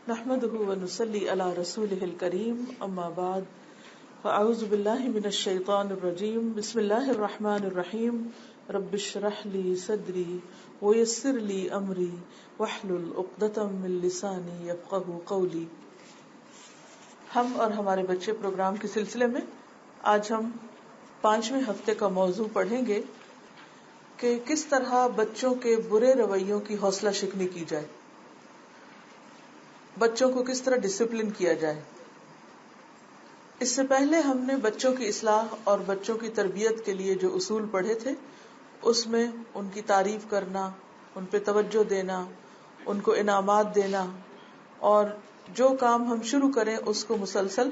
نحمده ونصلي على رسوله الكريم اما بعد فاعوذ بالله من الشيطان الرجيم بسم الله الرحمن الرحيم رب اشرح لي صدري ويسر لي امري واحلل عقدة من لساني يفقهوا قولي. ہم اور ہمارے بچے پروگرام کے سلسلے میں آج ہم 5ویں ہفتے کا موضوع پڑھیں گے کہ کس طرح بچوں کے برے رویوں کی حوصلہ شکنی کی جائے، بچوں کو کس طرح ڈسپلن کیا جائے. اس سے پہلے ہم نے بچوں کی اصلاح اور بچوں کی تربیت کے لیے جو اصول پڑھے تھے اس میں ان کی تعریف کرنا، ان پہ توجہ دینا، ان کو انعامات دینا اور جو کام ہم شروع کریں اس کو مسلسل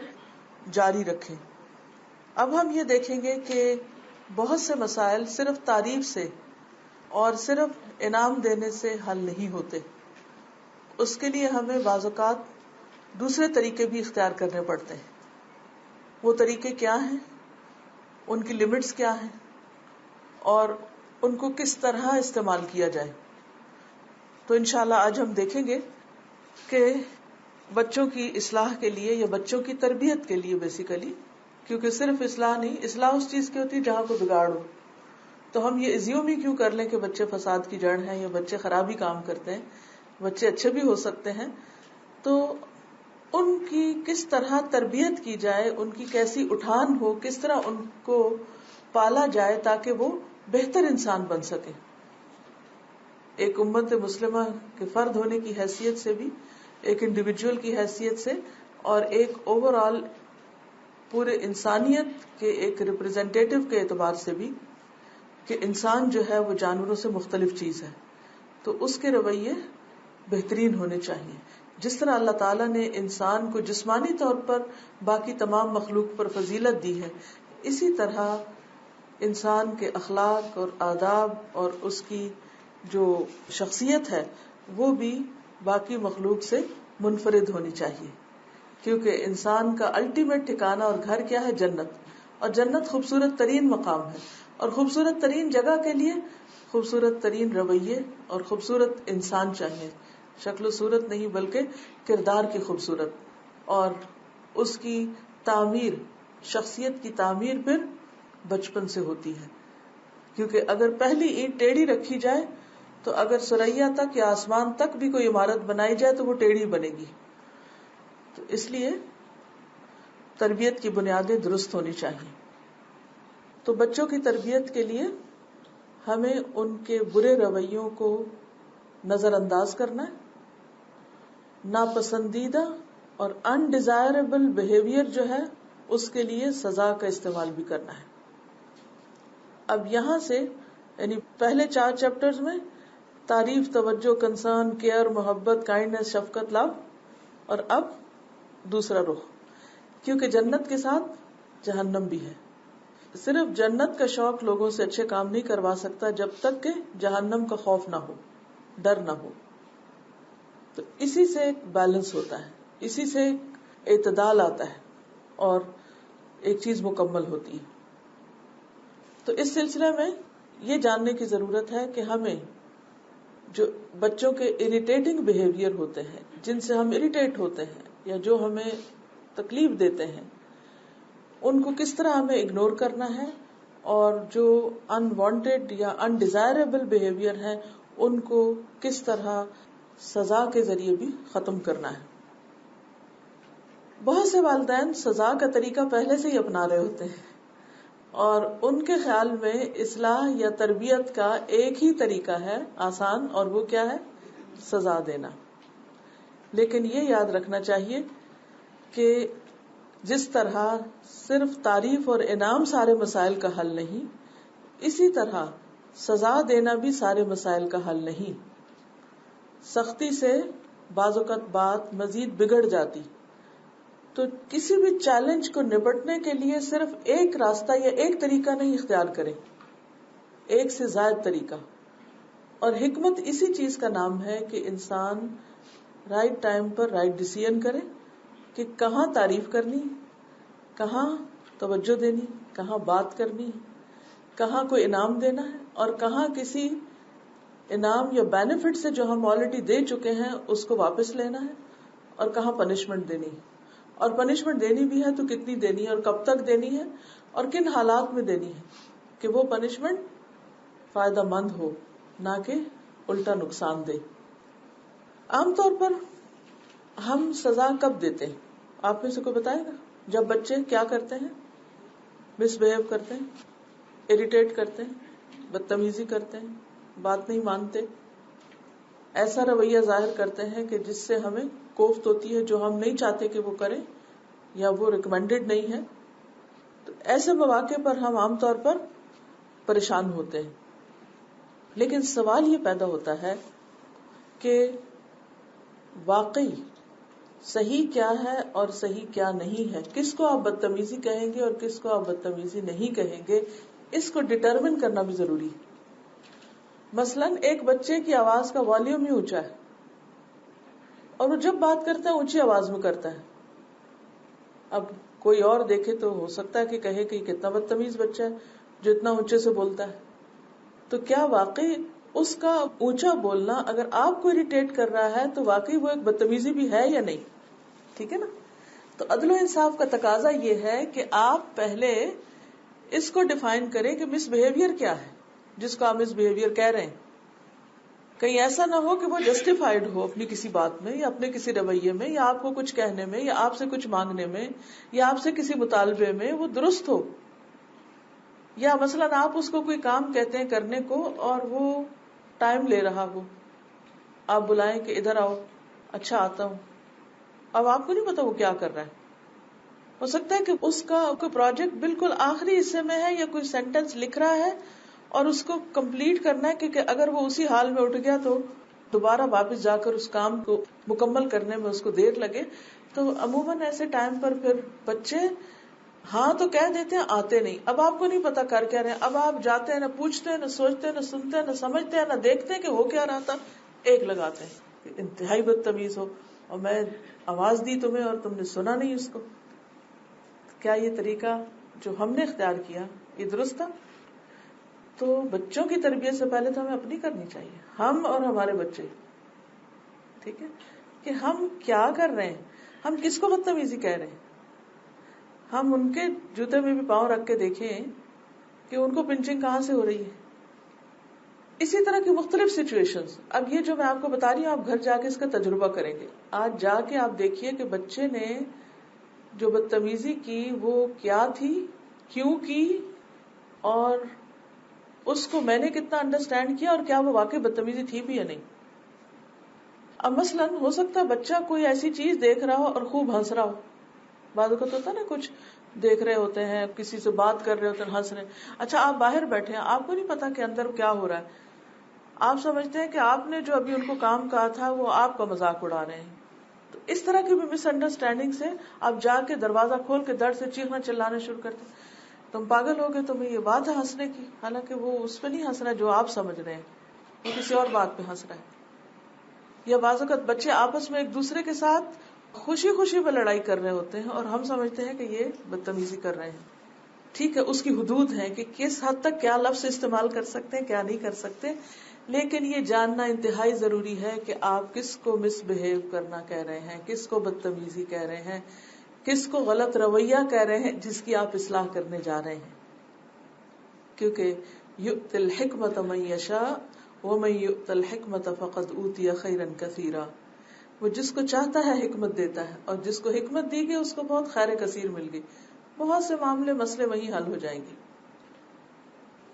جاری رکھیں. اب ہم یہ دیکھیں گے کہ بہت سے مسائل صرف تعریف سے اور صرف انعام دینے سے حل نہیں ہوتے. اس کے لیے ہمیں بعض اوقات دوسرے طریقے بھی اختیار کرنے پڑتے ہیں. وہ طریقے کیا ہیں، ان کی لمٹس کیا ہیں اور ان کو کس طرح استعمال کیا جائے. تو انشاءاللہ آج ہم دیکھیں گے کہ بچوں کی اصلاح کے لیے یا بچوں کی تربیت کے لیے بیسیکلی، کیونکہ صرف اصلاح نہیں، اصلاح اس چیز کی ہوتی ہے جہاں کو بگاڑ ہو. تو ہم یہ ایزیوم ہی کیوں کر لیں کہ بچے فساد کی جڑ ہیں یا بچے خرابی کام کرتے ہیں، بچے اچھے بھی ہو سکتے ہیں. تو ان کی کس طرح تربیت کی جائے، ان کی کیسی اٹھان ہو، کس طرح ان کو پالا جائے تاکہ وہ بہتر انسان بن سکے. ایک امت مسلمہ کے فرد ہونے کی حیثیت سے بھی، ایک انڈیویجول کی حیثیت سے اور ایک اوور آل پورے انسانیت کے ایک ریپرزینٹیٹیو کے اعتبار سے بھی، کہ انسان جو ہے وہ جانوروں سے مختلف چیز ہے. تو اس کے رویے بہترین ہونے چاہیے. جس طرح اللہ تعالیٰ نے انسان کو جسمانی طور پر باقی تمام مخلوق پر فضیلت دی ہے، اسی طرح انسان کے اخلاق اور آداب اور اس کی جو شخصیت ہے وہ بھی باقی مخلوق سے منفرد ہونی چاہیے. کیونکہ انسان کا الٹیمیٹ ٹھکانہ اور گھر کیا ہے؟ جنت. اور جنت خوبصورت ترین مقام ہے، اور خوبصورت ترین جگہ کے لیے خوبصورت ترین رویے اور خوبصورت انسان چاہیے. شکل و صورت نہیں بلکہ کردار کی خوبصورت، اور اس کی تعمیر، شخصیت کی تعمیر پھر بچپن سے ہوتی ہے. کیونکہ اگر پہلی اینٹ ٹیڑھی رکھی جائے تو اگر ثریا تک یا آسمان تک بھی کوئی عمارت بنائی جائے تو وہ ٹیڑھی بنے گی. تو اس لیے تربیت کی بنیادیں درست ہونی چاہیے. تو بچوں کی تربیت کے لیے ہمیں ان کے برے رویوں کو نظر انداز کرنا ہے. ناپسندیدہ اور انڈیزائربل بہیویئر جو ہے اس کے لیے سزا کا استعمال بھی کرنا ہے. اب یہاں سے یعنی پہلے 4 چیپٹرز میں تعریف، توجہ، کنسرن، کیئر، محبت، کائنڈنس، شفقت، لو، اور اب دوسرا رخ، کیونکہ جنت کے ساتھ جہنم بھی ہے. صرف جنت کا شوق لوگوں سے اچھے کام نہیں کروا سکتا جب تک کہ جہنم کا خوف نہ ہو، ڈر نہ ہو. تو اسی سے ایک بیلنس ہوتا ہے، اسی سے ایک اعتدال آتا ہے اور ایک چیز مکمل ہوتی ہے. تو اس سلسلے میں یہ جاننے کی ضرورت ہے کہ ہمیں جو بچوں کے اریٹیٹنگ بہیویئر ہوتے ہیں، جن سے ہم اریٹیٹ ہوتے ہیں یا جو ہمیں تکلیف دیتے ہیں، ان کو کس طرح ہمیں اگنور کرنا ہے، اور جو انوانٹیڈ یا انڈیزائربل بہیویئر ہیں ان کو کس طرح سزا کے ذریعے بھی ختم کرنا ہے. بہت سے والدین سزا کا طریقہ پہلے سے ہی اپنا رہے ہوتے ہیں اور ان کے خیال میں اصلاح یا تربیت کا ایک ہی طریقہ ہے آسان، اور وہ کیا ہے؟ سزا دینا. لیکن یہ یاد رکھنا چاہیے کہ جس طرح صرف تعریف اور انعام سارے مسائل کا حل نہیں، اسی طرح سزا دینا بھی سارے مسائل کا حل نہیں. سختی سے بعض اوقات بات مزید بگڑ جاتی. تو کسی بھی چیلنج کو نپٹنے کے لیے صرف ایک راستہ یا ایک طریقہ نہیں اختیار کریں، ایک سے زائد طریقہ. اور حکمت اسی چیز کا نام ہے کہ انسان رائٹ ٹائم پر رائٹ ڈیسیژن کرے کہ کہاں تعریف کرنی، کہاں توجہ دینی، کہاں بات کرنی، کہاں کوئی انعام دینا ہے، اور کہاں کسی انعام یا بینیفٹ سے جو ہم آلریڈی دے چکے ہیں اس کو واپس لینا ہے، اور کہاں پنشمنٹ دینی ہے، اور پنشمنٹ دینی بھی ہے تو کتنی دینی ہے اور کب تک دینی ہے اور کن حالات میں دینی ہے کہ وہ پنشمنٹ فائدہ مند ہو، نہ کہ الٹا نقصان دے. عام طور پر ہم سزا کب دیتے ہیں؟ آپ میں سے کوئی بتائے گا؟ جب بچے کیا کرتے ہیں؟ مس بہیو کرتے ہیں، اریٹیٹ کرتے ہیں، بدتمیزی کرتے ہیں، بات نہیں مانتے، ایسا رویہ ظاہر کرتے ہیں کہ جس سے ہمیں کوفت ہوتی ہے، جو ہم نہیں چاہتے کہ وہ کریں یا وہ ریکمینڈڈ نہیں ہے. تو ایسے مواقع پر ہم عام طور پر پریشان ہوتے ہیں. لیکن سوال یہ پیدا ہوتا ہے کہ واقعی صحیح کیا ہے اور صحیح کیا نہیں ہے، کس کو آپ بدتمیزی کہیں گے اور کس کو آپ بدتمیزی نہیں کہیں گے، اس کو ڈٹرمن کرنا بھی ضروری ہے. مثلاً ایک بچے کی آواز کا والیوم ہی اونچا ہے اور وہ جب بات کرتا ہے اونچی آواز میں کرتا ہے. اب کوئی اور دیکھے تو ہو سکتا ہے کہ کہے کہ کتنا بدتمیز بچہ ہے جو اتنا اونچے سے بولتا ہے. تو کیا واقعی اس کا اونچا بولنا اگر آپ کو اریٹیٹ کر رہا ہے تو واقعی وہ ایک بدتمیزی بھی ہے یا نہیں؟ ٹھیک ہے نا. تو عدل و انصاف کا تقاضا یہ ہے کہ آپ پہلے اس کو ڈیفائن کریں کہ مس بہیویئر کیا ہے جس کو آپ مس بہیویئر کہہ رہے ہیں. کہیں ایسا نہ ہو کہ وہ جسٹیفائڈ ہو اپنی کسی بات میں یا اپنے کسی رویے میں یا آپ کو کچھ کہنے میں یا آپ سے کچھ مانگنے میں یا آپ سے کسی مطالبے میں وہ درست ہو. یا مثلاً آپ اس کو کوئی کام کہتے ہیں کرنے کو اور وہ ٹائم لے رہا ہو، آپ بلائیں کہ ادھر آؤ، اچھا آتا ہوں، اب آپ کو نہیں پتا وہ کیا کر رہا ہے. ہو سکتا ہے کہ اس کا کوئی پروجیکٹ بالکل آخری حصے میں ہے یا کوئی سینٹینس لکھ رہا ہے اور اس کو کمپلیٹ کرنا ہے، کیونکہ اگر وہ اسی حال میں اٹھ گیا تو دوبارہ واپس جا کر اس کام کو مکمل کرنے میں اس کو دیر لگے. تو عموماً ایسے ٹائم پر پھر بچے ہاں تو کہہ دیتے ہیں، آتے نہیں. اب آپ کو نہیں پتا کر کیا رہے ہیں، اب آپ جاتے ہیں، نہ پوچھتے ہیں، نہ سوچتے ہیں، نہ سنتے ہیں، نہ سمجھتے ہیں، نہ دیکھتے ہیں کہ ہو کیا رہا تھا. ایک لگاتے ہیں کہ انتہائی بدتمیز ہو اور میں آواز دی تمہیں اور تم نے سنا نہیں اس کو. کیا یہ طریقہ جو ہم نے اختیار کیا یہ درست تھا؟ تو بچوں کی تربیت سے پہلے تو ہمیں اپنی کرنی چاہیے، ہم اور ہمارے بچے. ٹھیک ہے کہ ہم کیا کر رہے ہیں، ہم کس کو بدتمیزی کہہ رہے ہیں. ہم ان کے جوتے میں بھی پاؤں رکھ کے دیکھیں کہ ان کو پنچنگ کہاں سے ہو رہی ہے. اسی طرح کی مختلف سچویشنز. اب یہ جو میں آپ کو بتا رہی ہوں آپ گھر جا کے اس کا تجربہ کریں گے. آج جا کے آپ دیکھیے کہ بچے نے جو بدتمیزی کی وہ کیا تھی، کیوں کی، اور اس کو میں نے کتنا انڈرسٹینڈ کیا اور کیا وہ واقعی بدتمیزی تھی بھی یا نہیں. اب مثلاً ہو سکتا ہے بچہ کوئی ایسی چیز دیکھ رہا ہو اور خوب ہنس رہا ہو. بعض اوقات ہوتا ہے نا کچھ دیکھ رہے ہوتے ہیں، کسی سے بات کر رہے ہوتے ہیں، ہنس رہے ہیں. اچھا آپ باہر بیٹھے ہیں، آپ کو نہیں پتا کہ اندر کیا ہو رہا ہے. آپ سمجھتے ہیں کہ آپ نے جو ابھی ان کو کام کہا تھا وہ آپ کا مذاق اڑا رہے ہیں. تو اس طرح کی بھی مس انڈرسٹینڈنگ سے آپ جا کے دروازہ کھول کے درد سے چیخنا چلانے شروع کرتے ہیں، تم پاگل ہو گئے، تمہیں یہ بات ہے ہنسنے کی. حالانکہ وہ اس پہ نہیں ہنس رہا جو آپ سمجھ رہے ہیں، وہ کسی اور بات پہ ہنس رہا ہے. یا بعض اوقات بچے آپس میں ایک دوسرے کے ساتھ خوشی خوشی میں لڑائی کر رہے ہوتے ہیں اور ہم سمجھتے ہیں کہ یہ بدتمیزی کر رہے ہیں. ٹھیک ہے اس کی حدود ہے کہ کس حد تک کیا لفظ استعمال کر سکتے ہیں، کیا نہیں کر سکتے. لیکن یہ جاننا انتہائی ضروری ہے کہ آپ کس کو مس بہیو کرنا کہہ رہے ہیں، کس کو بدتمیزی کہہ رہے ہیں، کس کو غلط رویہ کہہ رہے ہیں جس کی آپ اصلاح کرنے جا رہے ہیں. کیونکہ یؤتی الحکمت من یشاء ومن یؤت الحکمت فقد اوتی خیرا کثیرا. وہ جس کو چاہتا ہے حکمت دیتا ہے اور جس کو حکمت دی گئی اس کو بہت خیر کثیر مل گئی. بہت سے معاملے مسئلے وہیں حل ہو جائیں گے.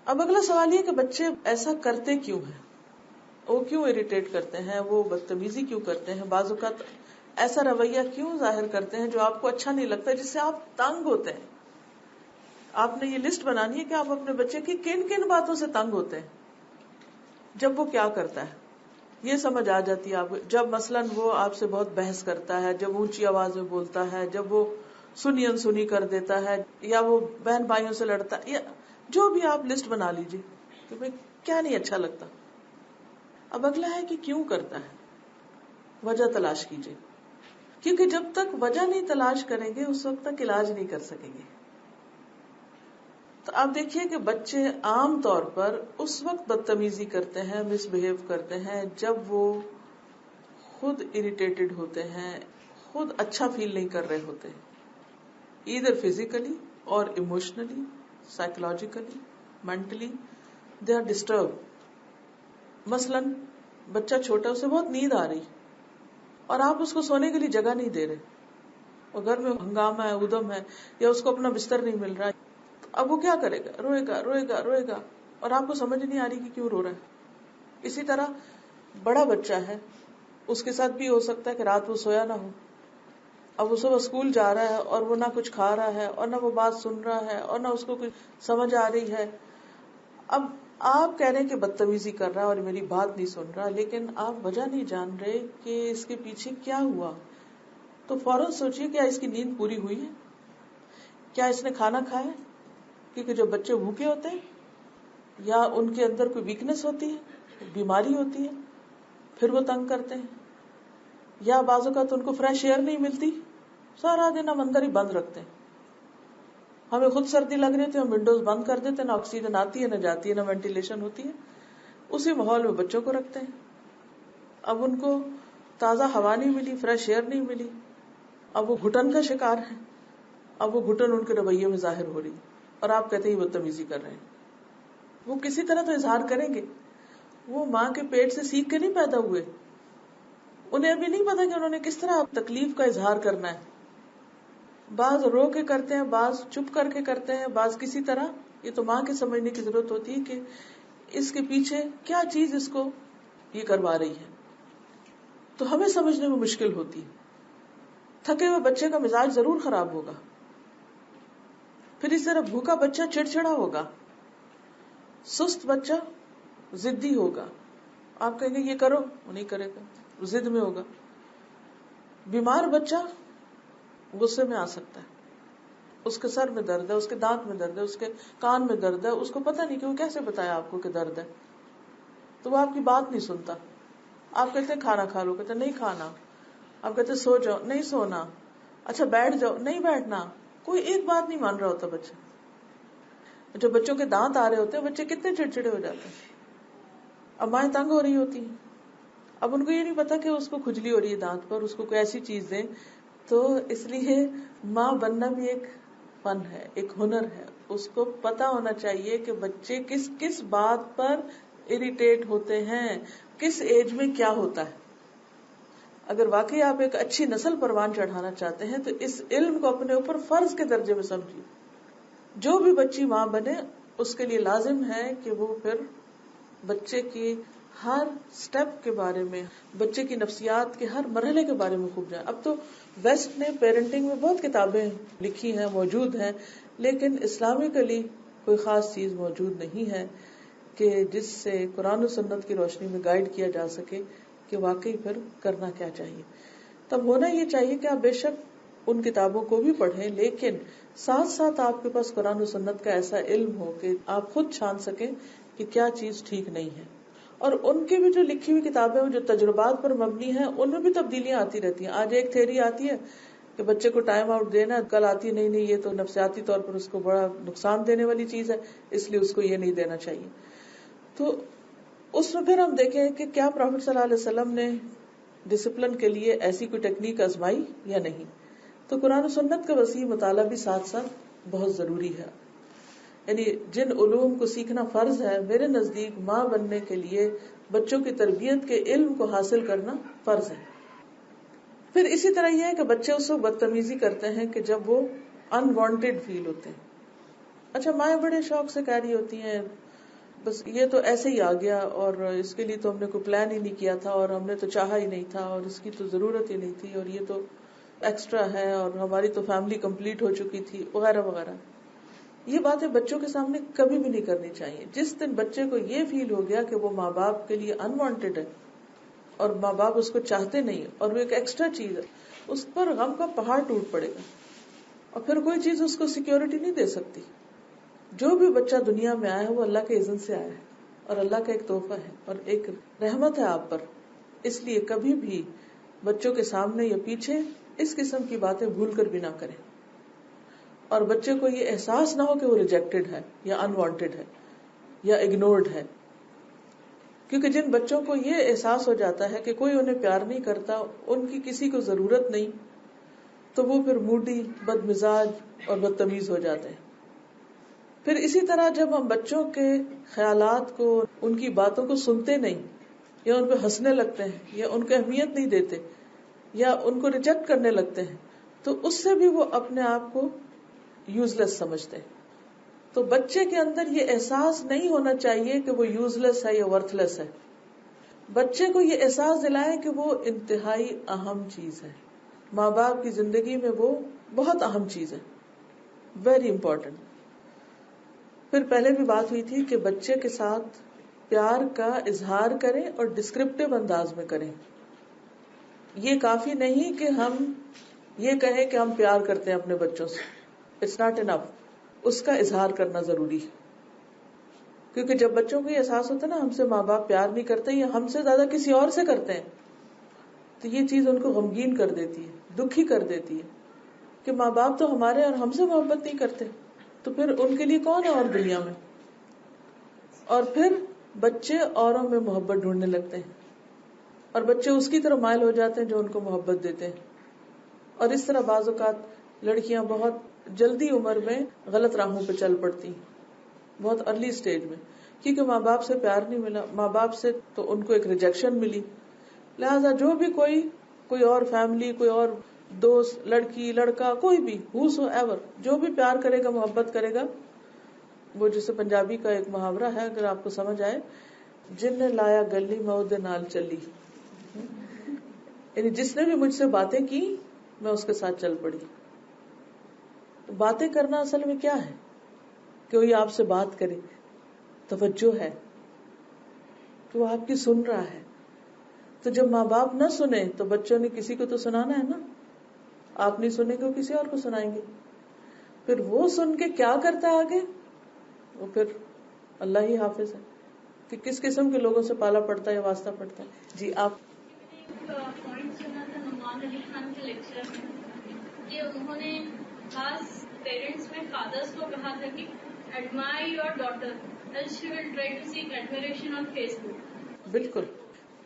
اب اگلا سوال یہ کہ بچے ایسا کرتے کیوں ہیں، وہ کیوں اریٹیٹ کرتے ہیں، وہ بدتمیزی کیوں کرتے ہیں، بعض اوقات ایسا رویہ کیوں ظاہر کرتے ہیں جو آپ کو اچھا نہیں لگتا، جس سے آپ تنگ ہوتے ہیں. آپ نے یہ لسٹ بنانی ہے کہ آپ اپنے بچے کی کن کن باتوں سے تنگ ہوتے ہیں جب وہ کیا کرتا ہے. یہ سمجھ آ جاتی ہے آپ کو جب مثلاً وہ آپ سے بہت بحث کرتا ہے، جب اونچی آواز میں بولتا ہے، جب وہ سنی انسنی کر دیتا ہے، یا وہ بہن بھائیوں سے لڑتا ہے، یا جو بھی آپ لسٹ بنا لیجیے کہ بھئی کیا نہیں اچھا لگتا. اب اگلا ہے کہ کیوں کرتا ہے، وجہ تلاش کیجیے. کیونکہ جب تک وجہ نہیں تلاش کریں گے اس وقت تک علاج نہیں کر سکیں گے. تو آپ دیکھیے کہ بچے عام طور پر اس وقت بدتمیزی کرتے ہیں، مس بہیو کرتے ہیں جب وہ خود اریٹیٹڈ ہوتے ہیں، خود اچھا فیل نہیں کر رہے ہوتے، ایدر فزیکلی اور emotionally, psychologically, mentally they are disturb. مثلاً بچہ چھوٹا، اسے بہت نیند آ رہی اور آپ اس کو سونے کے لیے جگہ نہیں دے رہے، اور گھر میں ہنگامہ ہے، ادھم ہے، یا اس کو اپنا بستر نہیں مل رہا، تو اب وہ کیا کرے گا؟ روئے گا روئے گا روئے گا، اور آپ کو سمجھ نہیں آ رہی کہ کیوں رو رہا ہے. اسی طرح بڑا بچہ ہے، اس کے ساتھ بھی ہو سکتا ہے کہ رات وہ سویا نہ ہو، اب وہ صبح اسکول جا رہا ہے اور وہ نہ کچھ کھا رہا ہے اور نہ وہ بات سن رہا ہے اور نہ اس کو کچھ سمجھ آ رہی ہے. اب آپ کہہ رہے ہیں کہ بدتمیزی کر رہا ہے اور میری بات نہیں سن رہا، لیکن آپ وجہ نہیں جان رہے کہ اس کے پیچھے کیا ہوا. تو فوراً سوچئے کیا اس کی نیند پوری ہوئی ہے، کیا اس نے کھانا کھایا، کیونکہ جو بچے بھوکے ہوتے ہیں یا ان کے اندر کوئی ویکنس ہوتی ہے، بیماری ہوتی ہے، پھر وہ تنگ کرتے ہیں، یا بعض اوقات ان کو فریش ایئر نہیں ملتی، سارا دن ہم اندر ہی بند رکھتے ہیں. ہمیں خود سردی لگ رہی تھی، ہم ونڈوز بند کر دیتے، نہ آکسیجن آتی ہے نہ جاتی ہے، نہ وینٹیلیشن ہوتی ہے. اسی ماحول میں بچوں کو رکھتے ہیں. اب ان کو تازہ ہوا نہیں ملی، فریش ایئر نہیں ملی، اب وہ گھٹن کا شکار ہے، اب وہ گھٹن ان کے رویے میں ظاہر ہو رہی، اور آپ کہتے ہیں بدتمیزی کر رہے ہیں. وہ کسی طرح تو اظہار کریں گے، وہ ماں کے پیٹ سے سیکھ کے نہیں پیدا ہوئے، انہیں ابھی نہیں پتا کہ انہوں نے کس طرح تکلیف کا اظہار کرنا ہے. بعض رو کے کرتے ہیں، بعض چپ کر کے کرتے ہیں، بعض کسی طرح. یہ تو ماں کے سمجھنے کی ضرورت ہوتی ہے کہ اس کے پیچھے کیا چیز اس کو یہ کروا رہی ہے. تو ہمیں سمجھنے میں مشکل ہوتی. تھکے ہوئے بچے کا مزاج ضرور خراب ہوگا، پھر اس طرح بھوکا بچہ چڑچڑا ہوگا، سست بچہ ضدی ہوگا، آپ کہیں گے یہ کرو، وہ نہیں کرے گا، وہ ضد میں ہوگا. بیمار بچہ غصے میں آ سکتا ہے، اس کے سر میں درد ہے، اس کے دانت میں درد ہے، اس کے کان میں درد ہے، اس کو پتہ نہیں کہ وہ کیسے بتایا آپ کو کہ درد ہے، تو وہ آپ کی بات نہیں سنتا. آپ کہتے ہیں کھانا کھا لو، کہتے ہیں نہیں کھانا. آپ کہتے ہیں سو جاؤ، نہیں سونا. اچھا بیٹھ جاؤ، نہیں بیٹھنا. کوئی ایک بات نہیں مان رہا ہوتا بچہ. جب بچوں کے دانت آ رہے ہوتے ہیں بچے کتنے چڑچڑے ہو جاتے ہیں. اب مائیں تنگ ہو رہی ہوتی ہیں، اب ان کو یہ نہیں پتا کہ اس کو کھجلی ہو رہی ہے دانت پر، اس کو کوئی ایسی چیز دیں. تو اس لیے ماں بننا بھی ایک فن ہے، ایک ہنر ہے. اس کو پتا ہونا چاہیے کہ بچے کس کس بات پر اریٹیٹ ہوتے ہیں، کس ایج میں کیا ہوتا ہے. اگر واقعی آپ ایک اچھی نسل پروان چڑھانا چاہتے ہیں تو اس علم کو اپنے اوپر فرض کے درجے میں سمجھیے. جو بھی بچی ماں بنے اس کے لیے لازم ہے کہ وہ پھر بچے کی ہر سٹیپ کے بارے میں، بچے کی نفسیات کے ہر مرحلے کے بارے میں خوب جائے. اب تو ویسٹ نے پیرنٹنگ میں بہت کتابیں لکھی ہیں، موجود ہیں، لیکن اسلامکلی کوئی خاص چیز موجود نہیں ہے کہ جس سے قرآن و سنت کی روشنی میں گائیڈ کیا جا سکے کہ واقعی پھر کرنا کیا چاہیے. تب ہونا یہ چاہیے کہ آپ بے شک ان کتابوں کو بھی پڑھیں، لیکن ساتھ ساتھ آپ کے پاس قرآن و سنت کا ایسا علم ہو کہ آپ خود چھان سکیں کہ کیا چیز ٹھیک نہیں ہے. اور ان کی بھی جو لکھی ہوئی کتابیں جو تجربات پر مبنی ہیں ان میں بھی تبدیلیاں آتی رہتی ہیں. آج ایک تھیوری آتی ہے کہ بچے کو ٹائم آؤٹ دینا، کل آتی ہے نہیں یہ تو نفسیاتی طور پر اس کو بڑا نقصان دینے والی چیز ہے، اس لیے اس کو یہ نہیں دینا چاہیے. تو اس میں پھر ہم دیکھیں کہ کیا پروفیٹ صلی اللہ علیہ وسلم نے ڈسپلن کے لیے ایسی کوئی ٹیکنیک آزمائی یا نہیں. تو قرآن و سنت کا وسیع مطالعہ بھی ساتھ ساتھ بہت ضروری ہے. یعنی جن علوم کو سیکھنا فرض ہے، میرے نزدیک ماں بننے کے لیے بچوں کی تربیت کے علم کو حاصل کرنا فرض ہے. پھر اسی طرح یہ ہے کہ بچے اس وقت بدتمیزی کرتے ہیں کہ جب وہ انوانٹیڈ فیل ہوتے ہیں. اچھا مائیں بڑے شوق سے کہہ رہی ہوتی ہیں بس یہ تو ایسے ہی آ گیا، اور اس کے لیے تو ہم نے کوئی پلان ہی نہیں کیا تھا، اور ہم نے تو چاہا ہی نہیں تھا، اور اس کی تو ضرورت ہی نہیں تھی، اور یہ تو ایکسٹرا ہے، اور ہماری تو فیملی کمپلیٹ ہو چکی تھی، وغیرہ وغیرہ. یہ باتیں بچوں کے سامنے کبھی بھی نہیں کرنی چاہیے. جس دن بچے کو یہ فیل ہو گیا کہ وہ ماں باپ کے لیے انوانٹیڈ ہے اور ماں باپ اس کو چاہتے نہیں اور وہ ایک ایکسٹرا چیز ہے، اس پر غم کا پہاڑ ٹوٹ پڑے گا، اور پھر کوئی چیز اس کو سیکیورٹی نہیں دے سکتی. جو بھی بچہ دنیا میں آیا ہے وہ اللہ کے اذن سے آیا ہے، اور اللہ کا ایک تحفہ ہے اور ایک رحمت ہے آپ پر. اس لیے کبھی بھی بچوں کے سامنے یا پیچھے اس قسم کی باتیں بھول کر بھی نہ کریں، اور بچے کو یہ احساس نہ ہو کہ وہ ریجیکٹڈ ہے یا انوانٹیڈ ہے یا اگنورڈ ہے. کیونکہ جن بچوں کو یہ احساس ہو جاتا ہے کہ کوئی انہیں پیار نہیں کرتا، ان کی کسی کو ضرورت نہیں، تو وہ پھر موڈی، بد مزاج اور بدتمیز ہو جاتے ہیں. پھر اسی طرح جب ہم بچوں کے خیالات کو، ان کی باتوں کو سنتے نہیں، یا ان پہ ہنسنے لگتے ہیں، یا ان کو اہمیت نہیں دیتے، یا ان کو ریجیکٹ کرنے لگتے ہیں، تو اس سے بھی وہ اپنے آپ کو یوز لیس سمجھتے ہیں. تو بچے کے اندر یہ احساس نہیں ہونا چاہیے کہ وہ یوز لیس ہے یا ورتھ لیس ہے. بچے کو یہ احساس دلائیں کہ وہ انتہائی اہم چیز ہے، ماں باپ کی زندگی میں وہ بہت اہم چیز ہے، ویری امپورٹنٹ. پھر پہلے بھی بات ہوئی تھی کہ بچے کے ساتھ پیار کا اظہار کریں اور ڈسکرپٹیو انداز میں کریں. یہ کافی نہیں کہ ہم یہ کہیں کہ ہم پیار کرتے ہیں اپنے بچوں سے، اٹس ناٹ انف. اس کا اظہار کرنا ضروری ہے، کیونکہ جب بچوں کو یہ احساس ہوتا ہے نا ہم سے ماں باپ پیار نہیں کرتے یا ہم سے زیادہ کسی اور سے کرتے ہیں، تو یہ چیز ان کو غمگین کر دیتی ہے، دکھی کر دیتی ہے کہ ماں باپ تو ہمارے اور ہم سے محبت نہیں کرتے، تو پھر ان کے لیے کون ہے اور دنیا میں. اور پھر بچے اوروں میں محبت ڈھونڈنے لگتے ہیں، اور بچے اس کی طرف مائل ہو جاتے ہیں جو ان کو محبت دیتے ہیں. اور اس طرح بعض اوقات لڑکیاں بہت جلدی عمر میں غلط راہوں پہ چل پڑتی، بہت ارلی سٹیج میں، کیونکہ ماں باپ سے پیار نہیں ملا، ماں باپ سے تو ان کو ایک ریجیکشن ملی. لہذا جو بھی کوئی اور فیملی، کوئی اور دوست، لڑکی لڑکا، کوئی بھی ہوسو ایور جو بھی پیار کرے گا، محبت کرے گا، وہ جیسے پنجابی کا ایک محاورہ ہے اگر آپ کو سمجھ آئے، جن نے لایا گلی میں اودے نال چلی، یعنی جس نے بھی مجھ سے باتیں کی میں اس کے ساتھ چل پڑی. باتیں کرنا اصل میں کیا ہے؟ کہ کوئی آپ سے بات کرے، توجہ ہے کہ وہ آپ کی سن رہا ہے. تو جب ماں باپ نہ سنے تو بچوں نے کسی کو تو سنانا ہے نا، آپ نہیں سنیں گے وہ کسی اور کو سنائیں گے. پھر وہ سن کے کیا کرتا ہے آگے، وہ پھر اللہ ہی حافظ ہے کہ کس قسم کے لوگوں سے پالا پڑتا ہے یا واسطہ پڑتا ہے. جی آپ. پوائنٹ سنا تھا نعمان علی خان کے لیکچر میں کہ انہوں نے خاص پیرنٹس میں فادرس کو کہا تھا کہ admire your daughter else she will try to seek admiration on Facebook. بالکل،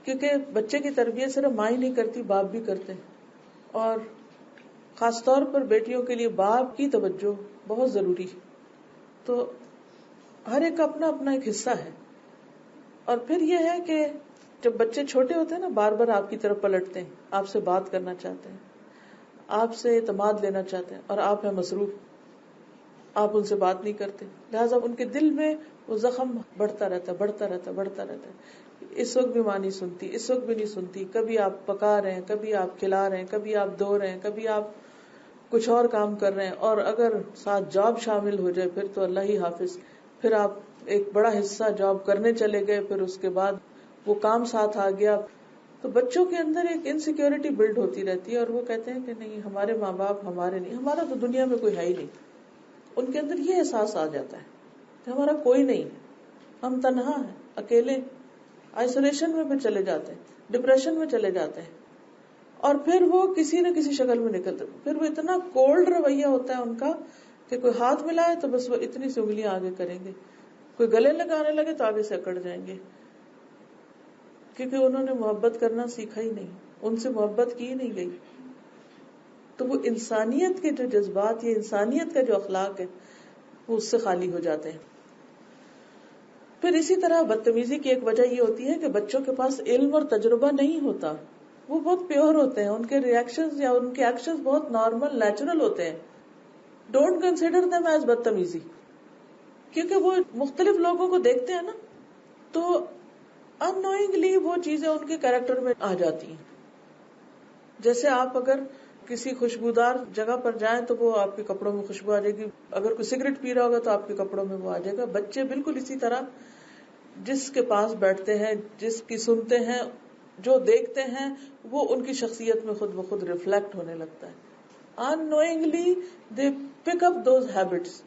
کیونکہ بچے کی تربیت صرف ماں ہی نہیں کرتی، باپ بھی کرتے ہیں. اور خاص طور پر بیٹیوں کے لیے باپ کی توجہ بہت ضروری ہے. تو ہر ایک کا اپنا اپنا ایک حصہ ہے. اور پھر یہ ہے کہ جب بچے چھوٹے ہوتے ہیں نا، بار بار آپ کی طرف پلٹتے ہیں، آپ سے بات کرنا چاہتے ہیں، آپ سے اعتماد لینا چاہتے ہیں، اور آپ ہیں مصروف، آپ ان سے بات نہیں کرتے. لہٰذا ان کے دل میں وہ زخم بڑھتا رہتا ہے، بڑھتا رہتا ہے، بڑھتا رہتا ہے. اس وقت بھی ماں نہیں سنتی، اس وقت بھی نہیں سنتی، کبھی آپ پکا رہے ہیں، کبھی آپ کھلا رہے ہیں، کبھی آپ دھو رہے ہیں، کبھی آپ کچھ اور کام کر رہے ہیں، اور اگر ساتھ جاب شامل ہو جائے پھر تو اللہ ہی حافظ. پھر آپ ایک بڑا حصہ جاب کرنے چلے گئے، پھر اس کے بعد وہ کام ساتھ آ گیا. تو بچوں کے اندر ایک انسیکیورٹی بلڈ ہوتی رہتی ہے، اور وہ کہتے ہیں کہ نہیں ہمارے ماں باپ ہمارے نہیں، ہمارا تو دنیا میں کوئی ہے ہی نہیں. ان کے اندر یہ احساس آ جاتا ہے کہ ہمارا کوئی نہیں، ہم تنہا ہیں، اکیلے، آئسولیشن میں پھر چلے جاتے ہیں، ڈپریشن میں چلے جاتے ہیں. اور پھر وہ کسی نہ کسی شکل میں نکلتے، پھر وہ اتنا کولڈ رویہ ہوتا ہے ان کا کہ کوئی ہاتھ ملائے تو بس وہ اتنی سی انگلیاں آگے کریں گے، کوئی گلے لگانے لگے تو آگے سے اکڑ جائیں گے، کیونکہ انہوں نے محبت کرنا سیکھا ہی نہیں، ان سے محبت کی نہیں گئی. تو وہ انسانیت کے جو جذبات یا انسانیت کا جو اخلاق ہے وہ اس سے خالی ہو جاتے ہیں. پھر اسی طرح بدتمیزی کی ایک وجہ یہ ہوتی ہے کہ بچوں کے پاس علم اور تجربہ نہیں ہوتا، وہ بہت پیور ہوتے ہیں، ان کے ریئیکشنز یا ان کے ایکشنز بہت نارمل نیچرل ہوتے ہیں. ڈونٹ کنسیڈر them ایز بدتمیزی، کیونکہ وہ مختلف لوگوں کو دیکھتے ہیں نا، تو ان نوئنگلی وہ چیزیں ان کے کیریکٹر میں آ جاتی ہیں. جیسے آپ اگر کسی خوشبودار جگہ پر جائیں تو وہ آپ کے کپڑوں میں خوشبو آ جائے گی، اگر کوئی سگریٹ پی رہا ہوگا تو آپ کے کپڑوں میں وہ آ جائے گا. بچے بالکل اسی طرح جس کے پاس بیٹھتے ہیں، جس کی سنتے ہیں، جو دیکھتے ہیں، وہ ان کی شخصیت میں خود بخود ریفلیکٹ ہونے لگتا ہے. unknowingly they pick up those habits.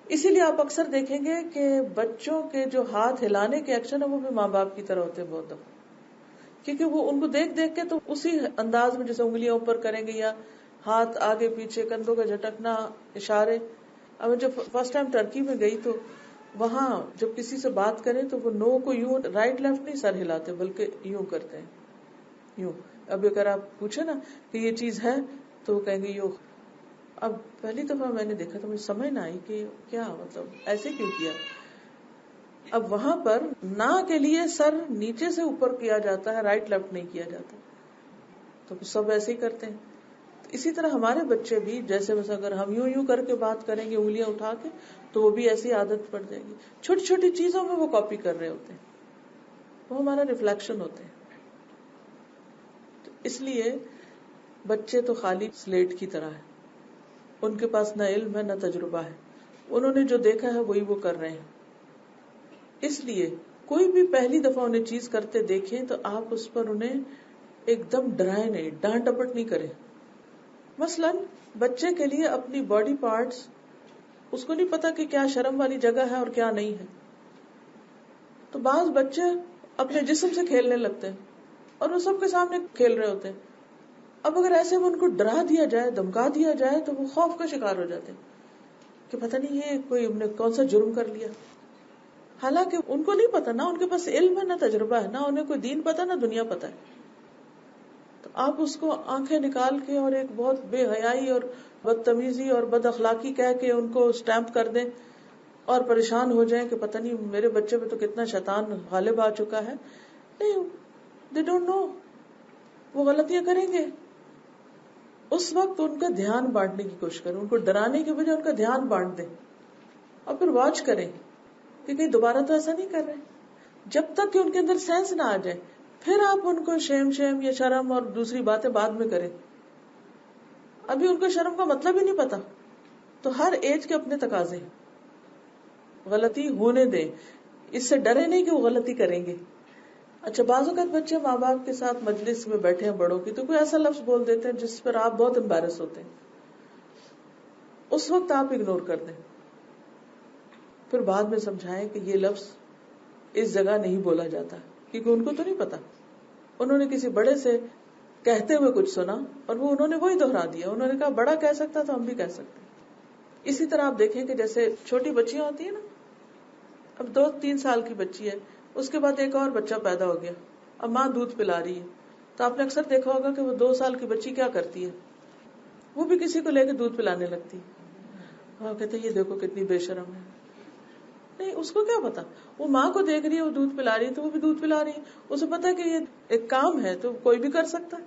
اسی لیے آپ اکثر دیکھیں گے کہ بچوں کے جو ہاتھ ہلانے کے ایکشن ہیں وہ بھی ماں باپ کی طرح ہوتے ہیں بہت دفعہ، کیونکہ وہ ان کو دیکھ دیکھ کے تو اسی انداز میں جیسے انگلیاں اوپر کریں گے یا ہاتھ آگے پیچھے، کندھوں کا جھٹکنا، اشارے. اب جب فرسٹ ٹائم ٹرکی میں گئی تو وہاں جب کسی سے بات کریں تو وہ نو کو یوں رائٹ لیفٹ نہیں سر ہلاتے بلکہ یوں کرتے ہیں، یوں. اب اگر آپ پوچھیں نا کہ یہ چیز ہے تو وہ کہیں گے یو. اب پہلی دفعہ میں نے دیکھا تو مجھے سمجھ نہ آئی کہ کیا مطلب ایسے کیوں کیا. اب وہاں پر نہ کے لیے سر نیچے سے اوپر کیا جاتا ہے, رائٹ لیفٹ نہیں کیا جاتا, تو سب ایسے ہی کرتے ہیں. اسی طرح ہمارے بچے بھی, جیسے بس اگر ہم یوں کر کے بات کریں گے انگلیاں اٹھا کے, تو وہ بھی ایسی عادت پڑ جائے گی. چھوٹی چھوٹی چیزوں میں وہ کاپی کر رہے ہوتے ہیں, وہ ہمارا ریفلیکشن ہوتے ہیں. تو اس لیے بچے تو خالی سلیٹ کی طرح ہے, ان کے پاس نہ علم ہے نہ تجربہ ہے, انہوں نے جو دیکھا ہے وہی وہ کر رہے ہیں. اس لیے کوئی بھی پہلی دفعہ انہیں چیز کرتے دیکھیں تو آپ اس پر انہیں ایک دم ڈرائے نہیں, ڈانٹ ڈپٹ نہیں کریں. مثلاً بچے کے لیے اپنی باڈی پارٹس, اس کو نہیں پتا کہ کیا شرم والی جگہ ہے اور کیا نہیں ہے, تو بعض بچے اپنے جسم سے کھیلنے لگتے ہیں اور وہ سب کے سامنے کھیل رہے ہوتے ہیں. اب اگر ایسے میں ان کو ڈرا دیا جائے, دھمکا دیا جائے, تو وہ خوف کا شکار ہو جاتے ہیں کہ پتہ نہیں یہ کوئی ہم نے کون سا جرم کر لیا. حالانکہ ان کو نہیں پتا, نہ ان کے پاس علم ہے نہ تجربہ ہے, نہ انہیں کوئی دین پتا نہ دنیا پتا ہے. تو آپ اس کو آنکھیں نکال کے اور ایک بہت بے حیائی اور بدتمیزی اور بد اخلاقی کہہ کے ان کو اسٹیمپ کر دیں اور پریشان ہو جائیں کہ پتہ نہیں میرے بچے پہ تو کتنا شیطان غالب آ چکا ہے. نہیں, دے ڈونٹ نو, وہ غلطیاں کریں گے. اس وقت ان کا دھیان بانٹنے کی کوشش کریں, ان کو ڈرانے کے بجائے ان کا دھیان بانٹ دیں, اور پھر واچ کریں کہ کہیں دوبارہ تو ایسا نہیں کر رہے. جب تک کہ ان کے اندر سینس نہ آ جائے, پھر آپ ان کو شیم یا شرم اور دوسری باتیں بعد میں کریں. ابھی ان کو شرم کا مطلب ہی نہیں پتا. تو ہر ایج کے اپنے تقاضے, غلطی ہونے دیں, اس سے ڈرے نہیں کہ وہ غلطی کریں گے. اچھا, بعض اوقات بچے ماں باپ کے ساتھ مجلس میں بیٹھے ہیں بڑوں کی, تو کوئی ایسا لفظ بول دیتے ہیں جس پر آپ بہت امبیرس ہوتے ہیں. اس وقت آپ اگنور کر دیں, پھر بعد میں سمجھائیں کہ یہ لفظ اس جگہ نہیں بولا جاتا, کیونکہ ان کو تو نہیں پتا. انہوں نے کسی بڑے سے کہتے ہوئے کچھ سنا اور وہ انہوں نے وہی دہرا دیا. انہوں نے کہا بڑا کہہ سکتا تو ہم بھی کہہ سکتے. اسی طرح آپ دیکھیں کہ جیسے چھوٹی بچیاں ہوتی ہیں نا, اب 2-3 سال کی بچی ہے, اس کے بعد ایک اور بچہ پیدا ہو گیا, اب ماں دودھ پلا رہی ہے, تو آپ نے اکثر دیکھا ہوگا کہ وہ 2 سال کی بچی کیا کرتی ہے, وہ بھی کسی کو لے کے دودھ پلانے لگتی. اور کہتے یہ دیکھو کتنی بے شرم ہے. نہیں, اس کو کیا پتا, وہ ماں کو دیکھ رہی ہے وہ دودھ پلا رہی ہے تو وہ بھی دودھ پلا رہی ہے. اسے پتا کہ یہ ایک کام ہے تو کوئی بھی کر سکتا ہے.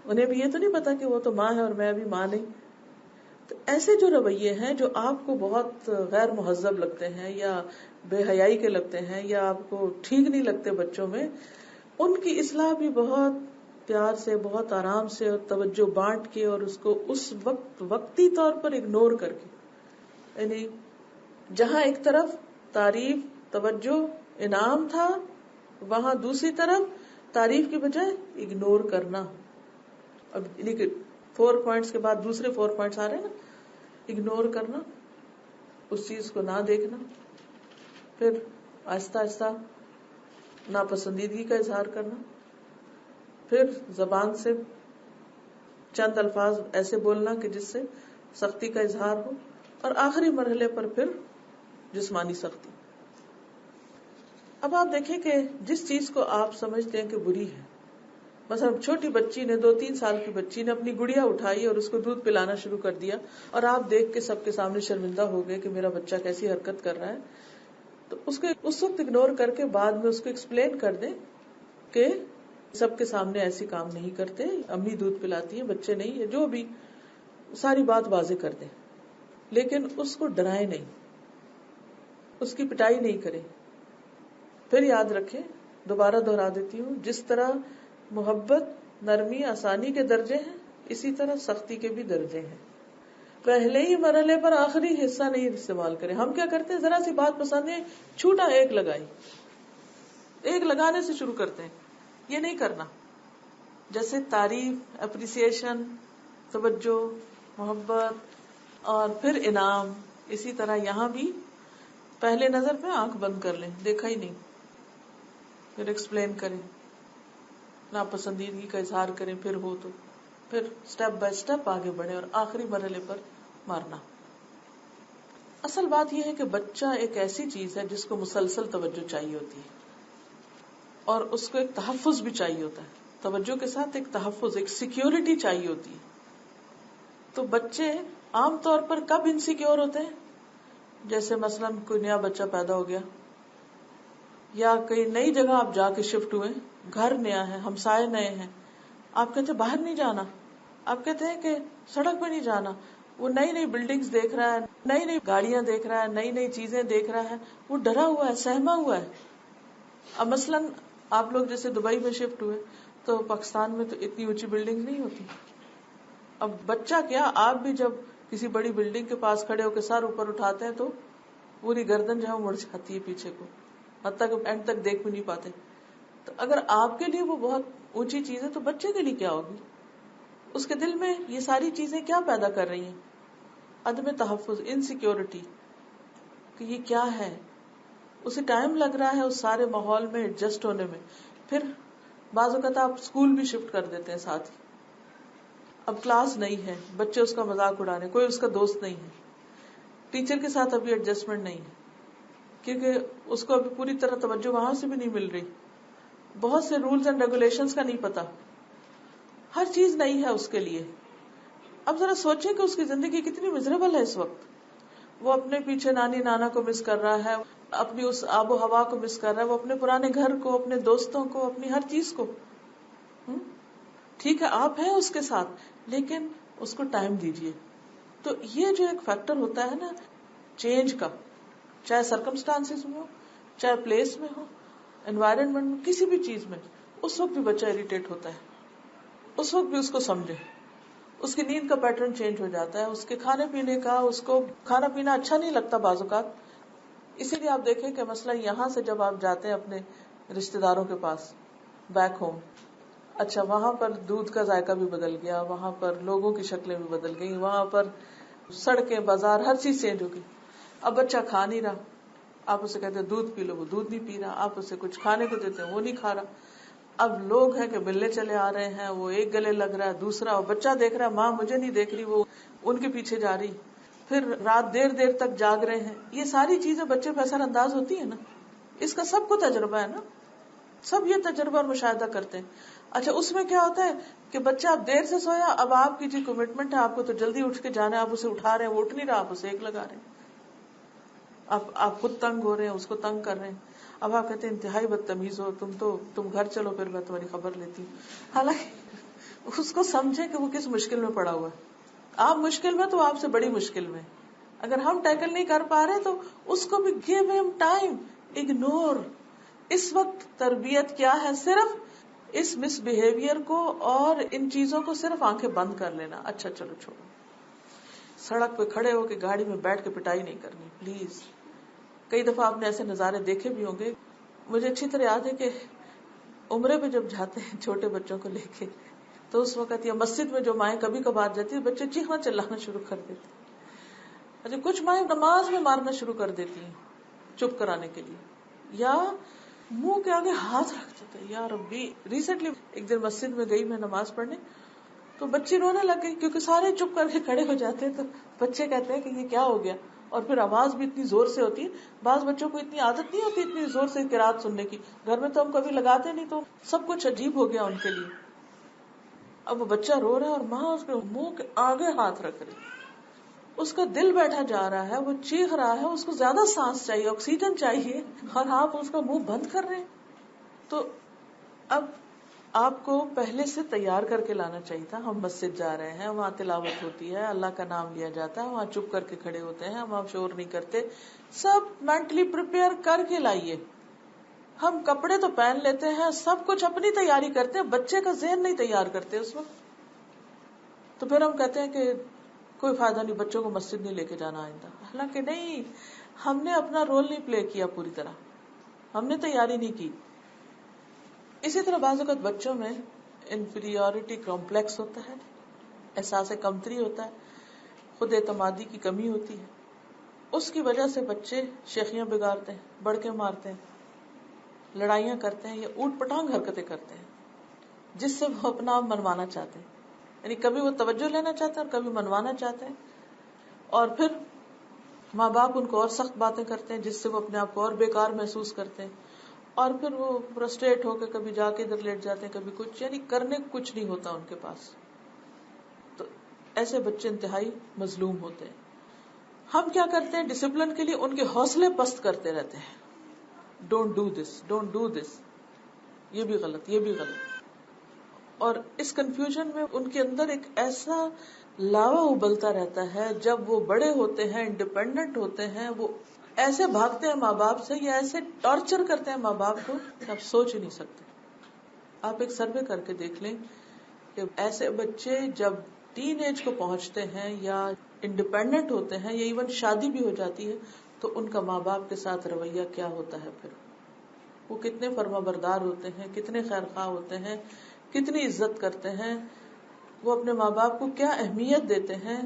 انہیں بھی یہ تو نہیں پتا کہ وہ تو ماں ہے اور میں ابھی ماں نہیں. تو ایسے جو رویے ہیں جو آپ کو بہت غیر مہذب لگتے ہیں یا بے حیائی کے لگتے ہیں یا آپ کو ٹھیک نہیں لگتے بچوں میں, ان کی اصلاح بھی بہت پیار سے, بہت آرام سے اور توجہ بانٹ کے, اور اس کو اس وقت وقتی طور پر اگنور کر کے, یعنی جہاں ایک طرف تعریف, توجہ, انعام تھا, وہاں دوسری طرف تعریف کی بجائے اگنور کرنا. اب 4 پوائنٹس کے بعد دوسرے 4 پوائنٹس آ رہے ہیں نا, اگنور کرنا, اس چیز کو نہ دیکھنا, پھر آہستہ آہستہ ناپسندیدگی کا اظہار کرنا, پھر زبان سے چند الفاظ ایسے بولنا کہ جس سے سختی کا اظہار ہو, اور آخری مرحلے پر پھر جسمانی سختی. اب آپ دیکھیں کہ جس چیز کو آپ سمجھتے ہیں کہ بری ہے, مثلا چھوٹی بچی نے 2-3 سال کی بچی نے اپنی گڑیا اٹھائی اور اس کو دودھ پلانا شروع کر دیا, اور آپ دیکھ کے سب کے سامنے شرمندہ ہو گئے کہ میرا بچہ کیسی حرکت کر رہا ہے, تو اس کو اس وقت اگنور کر کے بعد میں اس کو ایکسپلین کر دیں کہ سب کے سامنے ایسی کام نہیں کرتے, امی دودھ پلاتی ہیں, بچے نہیں ہے, جو بھی ساری بات واضح کر دیں. لیکن اس کو ڈرائے نہیں, اس کی پٹائی نہیں کرے. پھر یاد رکھیں, دوبارہ دہرا دیتی ہوں, جس طرح محبت, نرمی, آسانی کے درجے ہیں, اسی طرح سختی کے بھی درجے ہیں. پہلے ہی مرحلے پر آخری حصہ نہیں استعمال کریں. ہم کیا کرتے ہیں, ذرا سی بات پسند ہے, چھوٹا ایک لگائی, ایک لگانے سے شروع کرتے ہیں. یہ نہیں کرنا. جیسے تعریف, اپریسیشن, توجہ, محبت اور پھر انعام, اسی طرح یہاں بھی پہلے نظر پہ آنکھ بند کر لیں, دیکھا ہی نہیں, پھر ایکسپلین کریں, ناپسندیدگی کا اظہار کریں, پھر ہو تو پھر سٹیپ بائی سٹیپ آگے بڑھیں, اور آخری مرحلے پر مارنا. اصل بات یہ ہے کہ بچہ ایک ایسی چیز ہے جس کو مسلسل توجہ چاہیے ہوتی ہے, اور اس کو ایک تحفظ بھی چاہیے ہوتا ہے. توجہ کے ساتھ ایک تحفظ, ایک سیکیورٹی چاہیے ہوتی ہے. تو بچے عام طور پر کب انسیکیور ہوتے ہیں؟ جیسے مثلاً کوئی نیا بچہ پیدا ہو گیا یا کئی نئی جگہ آپ جا کے شفٹ ہوئے، گھر نیا ہے، ہمسائے نئے ہیں، آپ کہتے ہیں باہر نہیں جانا، آپ کہتے ہیں کہ سڑک پہ نہیں جانا، وہ نئی نئی بلڈنگز دیکھ رہا ہے، نئی نئی گاڑیاں دیکھ رہا ہے، نئی نئی چیزیں دیکھ رہا ہے، وہ ڈرا ہوا ہے، سہما ہوا ہے. اب مثلاً آپ لوگ جیسے دبئی میں شفٹ ہوئے تو پاکستان میں تو اتنی اونچی بلڈنگ نہیں ہوتی. اب بچہ کیا، آپ بھی جب کسی بڑی بلڈنگ کے پاس کھڑے ہو کے سر اوپر اٹھاتے ہیں تو پوری گردن جو ہے مڑ جاتی ہے پیچھے کو، حتیٰ کہ اینڈ تک دیکھ بھی نہیں پاتے. تو اگر آپ کے لیے وہ بہت اونچی چیز ہے تو بچے کے لیے کیا ہوگی؟ اس کے دل میں یہ ساری چیزیں کیا پیدا کر رہی ہیں؟ عدم تحفظ، انسیکیورٹی کہ یہ کیا ہے. اسے ٹائم لگ رہا ہے اس سارے ماحول میں ایڈجسٹ ہونے میں. پھر بعض اوقات آپ اسکول بھی شفٹ کر دیتے ہیں ساتھ ہی. اب کلاس نہیں ہے، بچے اس کا مذاق اڑانے، کوئی اس کا دوست نہیں ہے، ٹیچر کے ساتھ ابھی ایڈجسٹمنٹ نہیں ہے کیونکہ اس کو ابھی پوری طرح توجہ وہاں سے بھی نہیں مل رہی، بہت سے رولز اینڈ ریگولیشنز کا نہیں پتا، ہر چیز نئی ہے اس کے لیے. اب ذرا سوچیں کہ اس کی زندگی کتنی مزریبل ہے اس وقت. وہ اپنے پیچھے نانی نانا کو مس کر رہا ہے، اپنی اس آب و ہوا کو مس کر رہا ہے، وہ اپنے پرانے گھر کو، اپنے دوستوں کو، اپنی ہر چیز کو. ٹھیک ہے آپ ہیں اس کے ساتھ لیکن اس کو ٹائم دیجیے. تو یہ جو ایک فیکٹر ہوتا ہے نا چینج کا، چاہے سرکمسٹانسز میں ہو، چاہے پلیس میں ہو، انوائرمنٹ میں، کسی بھی چیز میں، اس وقت بھی بچہ اریٹیٹ ہوتا ہے. اس وقت بھی اس کو سمجھے. اس کی نیند کا پیٹرن چینج ہو جاتا ہے، اس کے کھانے پینے کا، اس کو کھانا پینا اچھا نہیں لگتا بعض اوقات. اسی لیے آپ دیکھیں کہ مسئلہ یہاں سے جب آپ جاتے ہیں اپنے رشتے داروں کے پاس بیک ہوم، اچھا وہاں پر دودھ کا ذائقہ بھی بدل گیا، وہاں پر لوگوں کی شکلیں بھی بدل گئی، وہاں پر سڑکیں، بازار، ہر چیز چینج ہو گئی. اب بچہ کھا نہیں رہا، آپ اسے کہتے ہیں دودھ پی لو، وہ دودھ نہیں پی رہا. آپ اسے کچھ کھانے کو دیتے ہیں، وہ نہیں کھا رہا. اب لوگ ہیں کہ ملنے چلے آ رہے ہیں، وہ ایک گلے لگ رہا ہے، دوسرا، اور بچہ دیکھ رہا ہے ماں مجھے نہیں دیکھ رہی، وہ ان کے پیچھے جا رہی. پھر رات دیر دیر تک جاگ رہے ہیں. یہ ساری چیزیں بچے پہ اثر انداز ہوتی ہیں نا. اس کا سب کو تجربہ ہے نا، سب یہ تجربہ اور مشاہدہ کرتے ہیں. اچھا اس میں کیا ہوتا ہے کہ بچہ اب دیر سے سویا، اب آپ کی جو کمٹمنٹ ہے آپ کو تو جلدی اٹھ کے جانا ہے، آپ اسے اٹھا رہے ہیں، وہ اٹھ نہیں رہا، آپ اسے ایک لگا رہے ہیں. اب آپ خود تنگ ہو رہے ہیں، اس کو تنگ کر رہے ہیں. اب آپ کہتے ہیں انتہائی بدتمیز ہو تم گھر چلو پھر میں تمہاری خبر لیتی ہوں. حالانکہ اس کو سمجھے کہ وہ کس مشکل میں پڑا ہوا ہے. آپ مشکل میں تو آپ سے بڑی مشکل میں. اگر ہم ٹیکل نہیں کر پا رہے تو اس کو بھی گیو ہم ٹائم. اگنور. اس وقت تربیت کیا ہے؟ صرف اس مس بہیویئر کو اور ان چیزوں کو صرف آنکھیں بند کر لینا. اچھا چلو چھوڑو. سڑک پہ کھڑے ہو کے گاڑی میں بیٹھ کے پٹائی نہیں کرنی پلیز. کئی دفعہ آپ نے ایسے نظارے دیکھے بھی ہوں گے. مجھے اچھی طرح یاد ہے کہ عمرے پہ جب جاتے ہیں چھوٹے بچوں کو لے کے تو اس وقت یا مسجد میں جو مائیں کبھی کبھار جاتی ہیں بچے چیخنا چلانا شروع کر دیتے ہیں. اچھا کچھ مائیں نماز میں مارنا شروع کر دیتی ہیں چپ کرانے کے لیے، یا منہ کے آگے ہاتھ رکھ دیتے ہیں. یا ربی. ریسنٹلی ایک دن مسجد میں گئی میں نماز پڑھنے تو بچی رونے لگ گئی کیونکہ سارے چپ کر کے کھڑے ہو جاتے ہیں. تو بچے کہتے ہیں کہ یہ کیا ہو گیا، اور پھر آواز بھی اتنی زور سے ہوتی ہے. بعض بچوں کو اتنی عادت نہیں ہوتی اتنی زور سے قرات سننے کی، گھر میں تو ہم کبھی لگاتے نہیں، تو سب کچھ عجیب ہو گیا ان کے لیے. اب وہ بچہ رو رہا ہے اور ماں اس کے منہ کے آگے ہاتھ رکھ رہی. اس کا دل بیٹھا جا رہا ہے، وہ چیخ رہا ہے، اس کو زیادہ سانس چاہیے، آکسیجن چاہیے، اور آپ اس کا منہ بند کر رہے ہیں. تو اب آپ کو پہلے سے تیار کر کے لانا چاہیے تھا. ہم مسجد جا رہے ہیں، وہاں تلاوت ہوتی ہے، اللہ کا نام لیا جاتا ہے، وہاں چپ کر کے کھڑے ہوتے ہیں، وہاں شور نہیں کرتے. سب مینٹلی پریپیئر کر کے لائیے. ہم کپڑے تو پہن لیتے ہیں، سب کچھ اپنی تیاری کرتے ہیں، بچے کا ذہن نہیں تیار کرتے اس وقت. تو پھر ہم کہتے ہیں کہ کوئی فائدہ نہیں، بچوں کو مسجد نہیں لے کے جانا آئندہ. حالانکہ نہیں، ہم نے اپنا رول نہیں پلے کیا پوری طرح، ہم نے تیاری نہیں کی. اسی طرح بعض اوقات بچوں میں انفیریورٹی کمپلیکس ہوتا ہے، احساس کمتری ہوتا ہے، خود اعتمادی کی کمی ہوتی ہے. اس کی وجہ سے بچے شیخیاں بگاڑتے ہیں، بڑکے مارتے ہیں، لڑائیاں کرتے ہیں، یا اوٹ پٹانگ حرکتیں کرتے ہیں جس سے وہ اپنا آپ منوانا چاہتے ہیں. یعنی کبھی وہ توجہ لینا چاہتے ہیں اور کبھی منوانا چاہتے ہیں. اور پھر ماں باپ ان کو اور سخت باتیں کرتے ہیں جس سے وہ اپنے آپ کو اور بیکار محسوس کرتے ہیں. اور پھر وہ فرسٹریٹ ہو کے کبھی جا کے ادھر لیٹ جاتے ہیں، کبھی کچھ، یعنی کرنے کچھ نہیں ہوتا ان کے پاس. تو ایسے بچے انتہائی مظلوم ہوتے ہیں. ہم کیا کرتے ہیں ڈسپلن کے لیے ان کے حوصلے پست کرتے رہتے ہیں. Don't do this, don't do this, یہ بھی غلط، یہ بھی غلط. اور اس کنفیوژن میں ان کے اندر ایک ایسا لاوا ابلتا رہتا ہے. جب وہ بڑے ہوتے ہیں، انڈیپینڈنٹ ہوتے ہیں، وہ ایسے بھاگتے ہیں ماں باپ سے یا ایسے ٹارچر کرتے ہیں ماں باپ کو کہ آپ سوچ ہی نہیں سکتے. آپ ایک سروے کر کے دیکھ لیں کہ ایسے بچے جب ٹین ایج کو پہنچتے ہیں یا انڈیپینڈنٹ ہوتے ہیں یا ایون شادی بھی ہو جاتی ہے تو ان کا ماں باپ کے ساتھ رویہ کیا ہوتا ہے. پھر وہ کتنے فرما بردار ہوتے ہیں، کتنے خیر خواہ ہوتے ہیں، کتنی عزت کرتے ہیں، وہ اپنے ماں باپ کو کیا اہمیت دیتے ہیں.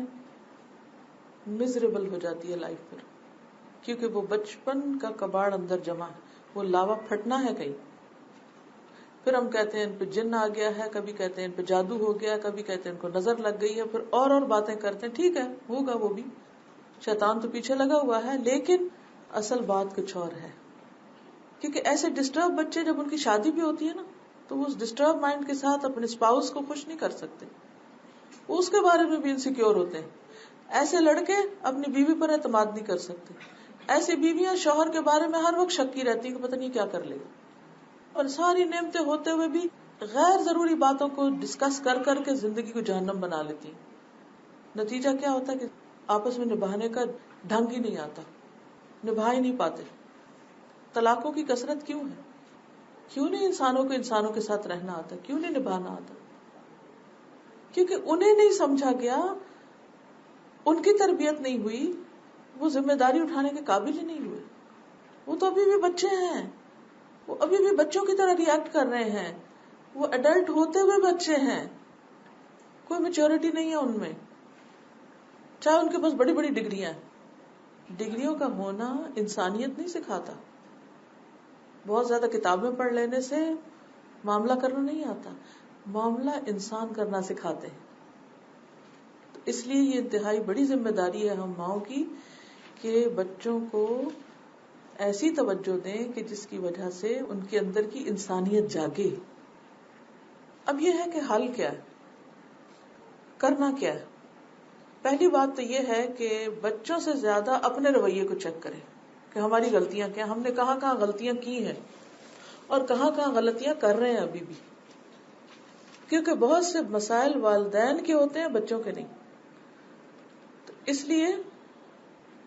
مزریبل ہو جاتی ہے لائف پھر، کیونکہ وہ بچپن کا کباڑ اندر جمع ہے، وہ لاوا پھٹنا ہے کہیں. پھر ہم کہتے ہیں ان پہ جن آ گیا ہے، کبھی کہتے ہیں ان پہ جادو ہو گیا، کبھی کہتے ہیں ان کو نظر لگ گئی ہے، پھر اور باتیں کرتے ہیں. ٹھیک ہے، ہوگا، وہ بھی شیطان تو پیچھے لگا ہوا ہے، لیکن اصل بات کچھ اور ہے. کیونکہ ایسے ڈسٹرب بچے جب ان کی شادی بھی ہوتی ہے نا تو وہ اس ڈسٹرب مائنڈ کے ساتھ اپنے اسپاؤس کو خوش نہیں کر سکتے، وہ اس کے بارے میں بھی انسیکیور ہوتے ہیں. ایسے لڑکے اپنی بیوی پر اعتماد نہیں کر سکتے. ایسی بیویاں شوہر کے بارے میں ہر وقت شکی رہتی ہیں کہ پتہ نہیں کیا کر لے گا، اور ساری نعمتیں ہوتے ہوئے بھی غیر ضروری باتوں کو ڈسکس کر کر کے زندگی کو جہنم بنا لیتی ہیں. نتیجہ کیا ہوتا ہے کہ آپس میں نبھانے کا ڈھنگ ہی نہیں آتا، نبھا ہی نہیں پاتے. طلاقوں کی کثرت کیوں ہے؟ کیوں نہیں انسانوں کو انسانوں کے ساتھ رہنا آتا، کیوں نہیں نبھانا آتا؟ کیونکہ انہیں نہیں سمجھا گیا، ان کی تربیت نہیں ہوئی، وہ ذمہ داری اٹھانے کے قابل ہی نہیں ہوئے. وہ تو ابھی بھی بچے ہیں، وہ ابھی بھی بچوں کی طرح ریئیکٹ کر رہے ہیں، وہ ایڈلٹ ہوتے ہوئے بچے ہیں، کوئی میچورٹی نہیں ہے ان میں، چاہے ان کے پاس بڑی بڑی ڈگریاں ہیں. ڈگریوں کا ہونا انسانیت نہیں سکھاتا. بہت زیادہ کتابیں پڑھ لینے سے معاملہ کرنا نہیں آتا، معاملہ انسان کرنا سکھاتے ہیں. تو اس لیے یہ انتہائی بڑی ذمہ داری ہے ہم ماؤں کی کہ بچوں کو ایسی توجہ دیں کہ جس کی وجہ سے ان کے اندر کی انسانیت جاگے. اب یہ ہے کہ حل کیا ہے، کرنا کیا ہے. پہلی بات تو یہ ہے کہ بچوں سے زیادہ اپنے رویے کو چیک کریں کہ ہماری غلطیاں کیا، ہم نے کہاں کہاں غلطیاں کی ہیں اور کہاں کہاں غلطیاں کر رہے ہیں ابھی بھی. کیونکہ بہت سے مسائل والدین کے ہوتے ہیں، بچوں کے نہیں. تو اس لیے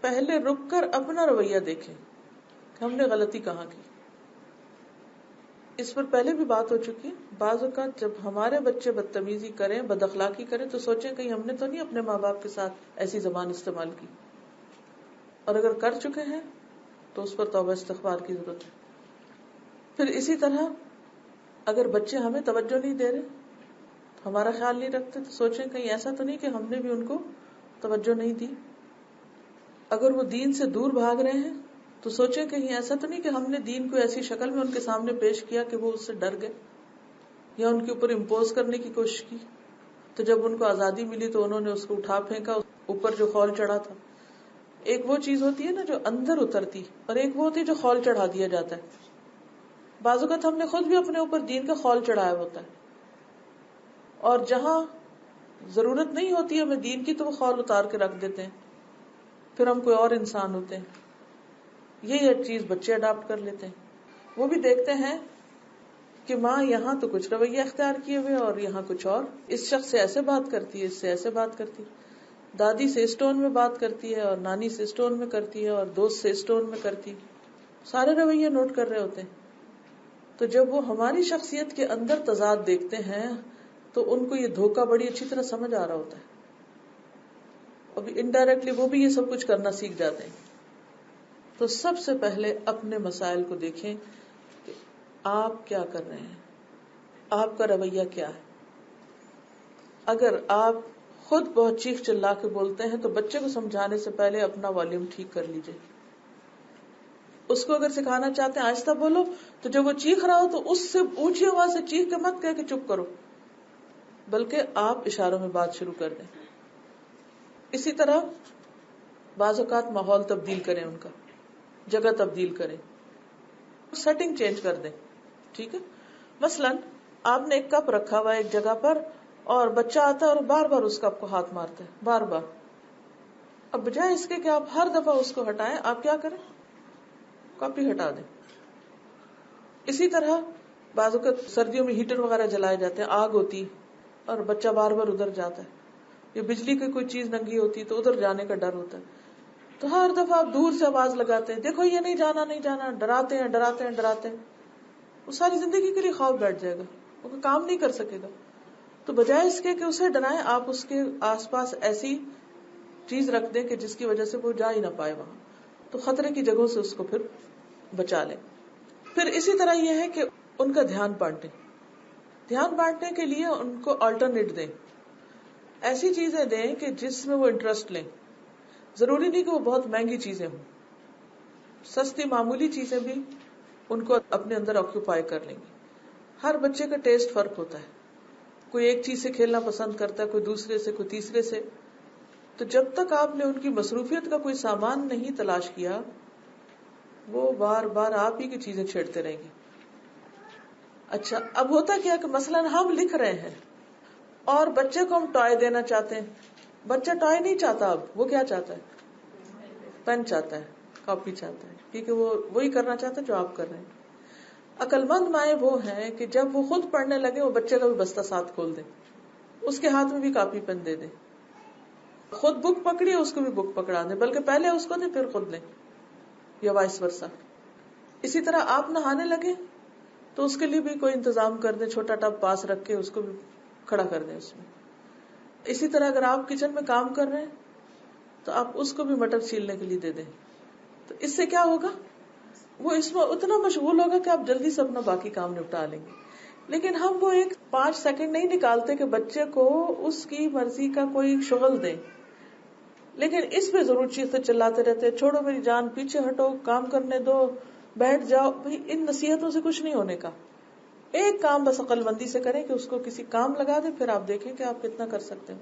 پہلے رک کر اپنا رویہ دیکھیں کہ ہم نے غلطی کہاں کی. اس پر پہلے بھی بات ہو چکی ہے. بعض اوقات جب ہمارے بچے بدتمیزی کریں، بد اخلاقی کریں تو سوچیں کہیں ہم نے تو نہیں اپنے ماں باپ کے ساتھ ایسی زبان استعمال کی، اور اگر کر چکے ہیں تو اس پر توبہ استغفار کی ضرورت ہے. پھر اسی طرح اگر بچے ہمیں توجہ نہیں دے رہے، ہمارا خیال نہیں رکھتے، تو سوچیں کہیں ایسا تو نہیں کہ ہم نے بھی ان کو توجہ نہیں دی. اگر وہ دین سے دور بھاگ رہے ہیں تو سوچیں کہیں ایسا تو نہیں کہ ہم نے دین کو ایسی شکل میں ان کے سامنے پیش کیا کہ وہ اس سے ڈر گئے یا ان کے اوپر امپوز کرنے کی کوشش کی. تو جب ان کو آزادی ملی تو انہوں نے اس کو اٹھا پھینکا، اوپر جو خول چڑھا تھا. ایک وہ چیز ہوتی ہے نا جو اندر اترتی، اور ایک وہ ہوتی ہے جو خول چڑھا دیا جاتا ہے. بعض اوقات ہم نے خود بھی اپنے اوپر دین کا خول چڑھایا ہوتا ہے، اور جہاں ضرورت نہیں ہوتی ہمیں دین کی تو وہ خول اتار کے رکھ دیتے ہیں، پھر ہم کوئی اور انسان ہوتے ہیں. یہی چیز بچے اڈاپٹ کر لیتے ہیں. وہ بھی دیکھتے ہیں کہ ماں یہاں تو کچھ رویہ اختیار کیے ہوئے اور یہاں کچھ اور، اس شخص سے ایسے بات کرتی ہے، اس سے ایسے بات کرتی ہے، دادی سے اس ٹون میں بات کرتی ہے اور نانی سے اس ٹون میں کرتی ہے اور دوست سے اس ٹون میں کرتی. سارے رویے نوٹ کر رہے ہوتے ہیں. تو جب وہ ہماری شخصیت کے اندر تضاد دیکھتے ہیں تو ان کو یہ دھوکہ بڑی اچھی طرح سمجھ آ رہا ہوتا ہے. ابھی انڈائریکٹلی وہ بھی یہ سب کچھ کرنا سیکھ جاتے ہیں. تو سب سے پہلے اپنے مسائل کو دیکھیں کہ آپ کیا کر رہے ہیں، آپ کا رویہ کیا ہے. اگر آپ خود بہت چیخ چلا کے بولتے ہیں تو بچے کو سمجھانے سے پہلے اپنا والیوم ٹھیک کر لیجئے. اس کو اگر سکھانا چاہتے ہیں آہستہ بولو، تو جب وہ چیخ رہا ہو تو اس سے اونچی آواز سے چیخ کے مت کہہ کہ چپ کرو، بلکہ آپ اشاروں میں بات شروع کر دیں. اسی طرح بعض اوقات ماحول تبدیل کریں، ان کا جگہ تبدیل کریں، سیٹنگ چینج کر دیں. ٹھیک ہے، مثلا آپ نے ایک کپ رکھا ہوا ایک جگہ پر اور بچہ آتا ہے اور بار بار اس کا آپ کو ہاتھ مارتا ہے، بار بار. اب بجائے اس کے کہ آپ ہر دفعہ اس کو ہٹائیں، آپ کیا کریں؟ کاپی ہٹا دیں. اسی طرح بعض اوقات سردیوں میں ہیٹر وغیرہ جلائے جاتے ہیں، آگ ہوتی اور بچہ بار بار ادھر جاتا ہے، یا بجلی کی کوئی چیز ننگی ہوتی تو ادھر جانے کا ڈر ہوتا ہے. تو ہر دفعہ آپ دور سے آواز لگاتے ہیں، دیکھو یہ نہیں جانا نہیں جانا، ڈراتے ہیں ڈراتے ہیں ڈراتے ہیں. وہ ساری زندگی کے لیے خواب بیٹھ جائے گا، وہ کام نہیں کر سکے گا. تو بجائے اس کے کہ اسے ڈرائیں، آپ اس کے آس پاس ایسی چیز رکھ دیں کہ جس کی وجہ سے وہ جا ہی نہ پائے وہاں. تو خطرے کی جگہوں سے اس کو پھر بچا لیں. پھر اسی طرح یہ ہے کہ ان کا دھیان بانٹیں. دھیان بانٹنے کے لیے ان کو آلٹرنیٹ دیں، ایسی چیزیں دیں کہ جس میں وہ انٹرسٹ لیں. ضروری نہیں کہ وہ بہت مہنگی چیزیں ہوں، سستی معمولی چیزیں بھی ان کو اپنے اندر آکوپائی کر لیں گی. ہر بچے کا ٹیسٹ فرق ہوتا ہے، کوئی ایک چیز سے کھیلنا پسند کرتا ہے، کوئی دوسرے سے، کوئی تیسرے سے. تو جب تک آپ نے ان کی مصروفیت کا کوئی سامان نہیں تلاش کیا، وہ بار بار آپ ہی کی چیزیں چھیڑتے رہیں گے. اچھا، اب ہوتا کیا کہ مثلاً ہم لکھ رہے ہیں اور بچے کو ہم ٹوائے دینا چاہتے ہیں. بچہ ٹوائے نہیں چاہتا، اب وہ کیا چاہتا ہے؟ پین چاہتا ہے، کاپی چاہتا ہے، کیونکہ وہ وہی کرنا چاہتا ہے جو آپ کر رہے ہیں. عقل مند مائیں وہ ہیں کہ جب وہ خود پڑھنے لگے وہ بچے کا بھی بستہ ساتھ کھول دیں، اس کے ہاتھ میں بھی کاپی پین دے دیں. خود بک پکڑی اس کو بھی بک پکڑا دیں، بلکہ پہلے اس کو دیں پھر خود لیں، یا وائس ورسا. اسی طرح آپ نہانے لگے تو اس کے لیے بھی کوئی انتظام کر دیں، چھوٹا ٹب پاس رکھ کے اس کو بھی کھڑا کر دیں اس میں. اسی طرح اگر آپ کچن میں کام کر رہے ہیں تو آپ اس کو بھی مٹر چھیلنے کے لیے دے دیں. تو اس سے کیا ہوگا؟ وہ اس میں اتنا مشغول ہوگا کہ آپ جلدی سے اپنا باقی کام نپٹا لیں گے. لیکن ہم وہ 5 سیکنڈ نہیں نکالتے کہ بچے کو اس کی مرضی کا کوئی شغل دیں. لیکن اس پہ ضرور چیز سے چلاتے رہتے، چھوڑو میری جان، پیچھے ہٹو، کام کرنے دو، بیٹھ جاؤ. بھائی ان نصیحتوں سے کچھ نہیں ہونے کا. ایک کام بس عقل مندی سے کریں کہ اس کو کسی کام لگا دیں، پھر آپ دیکھیں کہ آپ کتنا کر سکتے ہیں.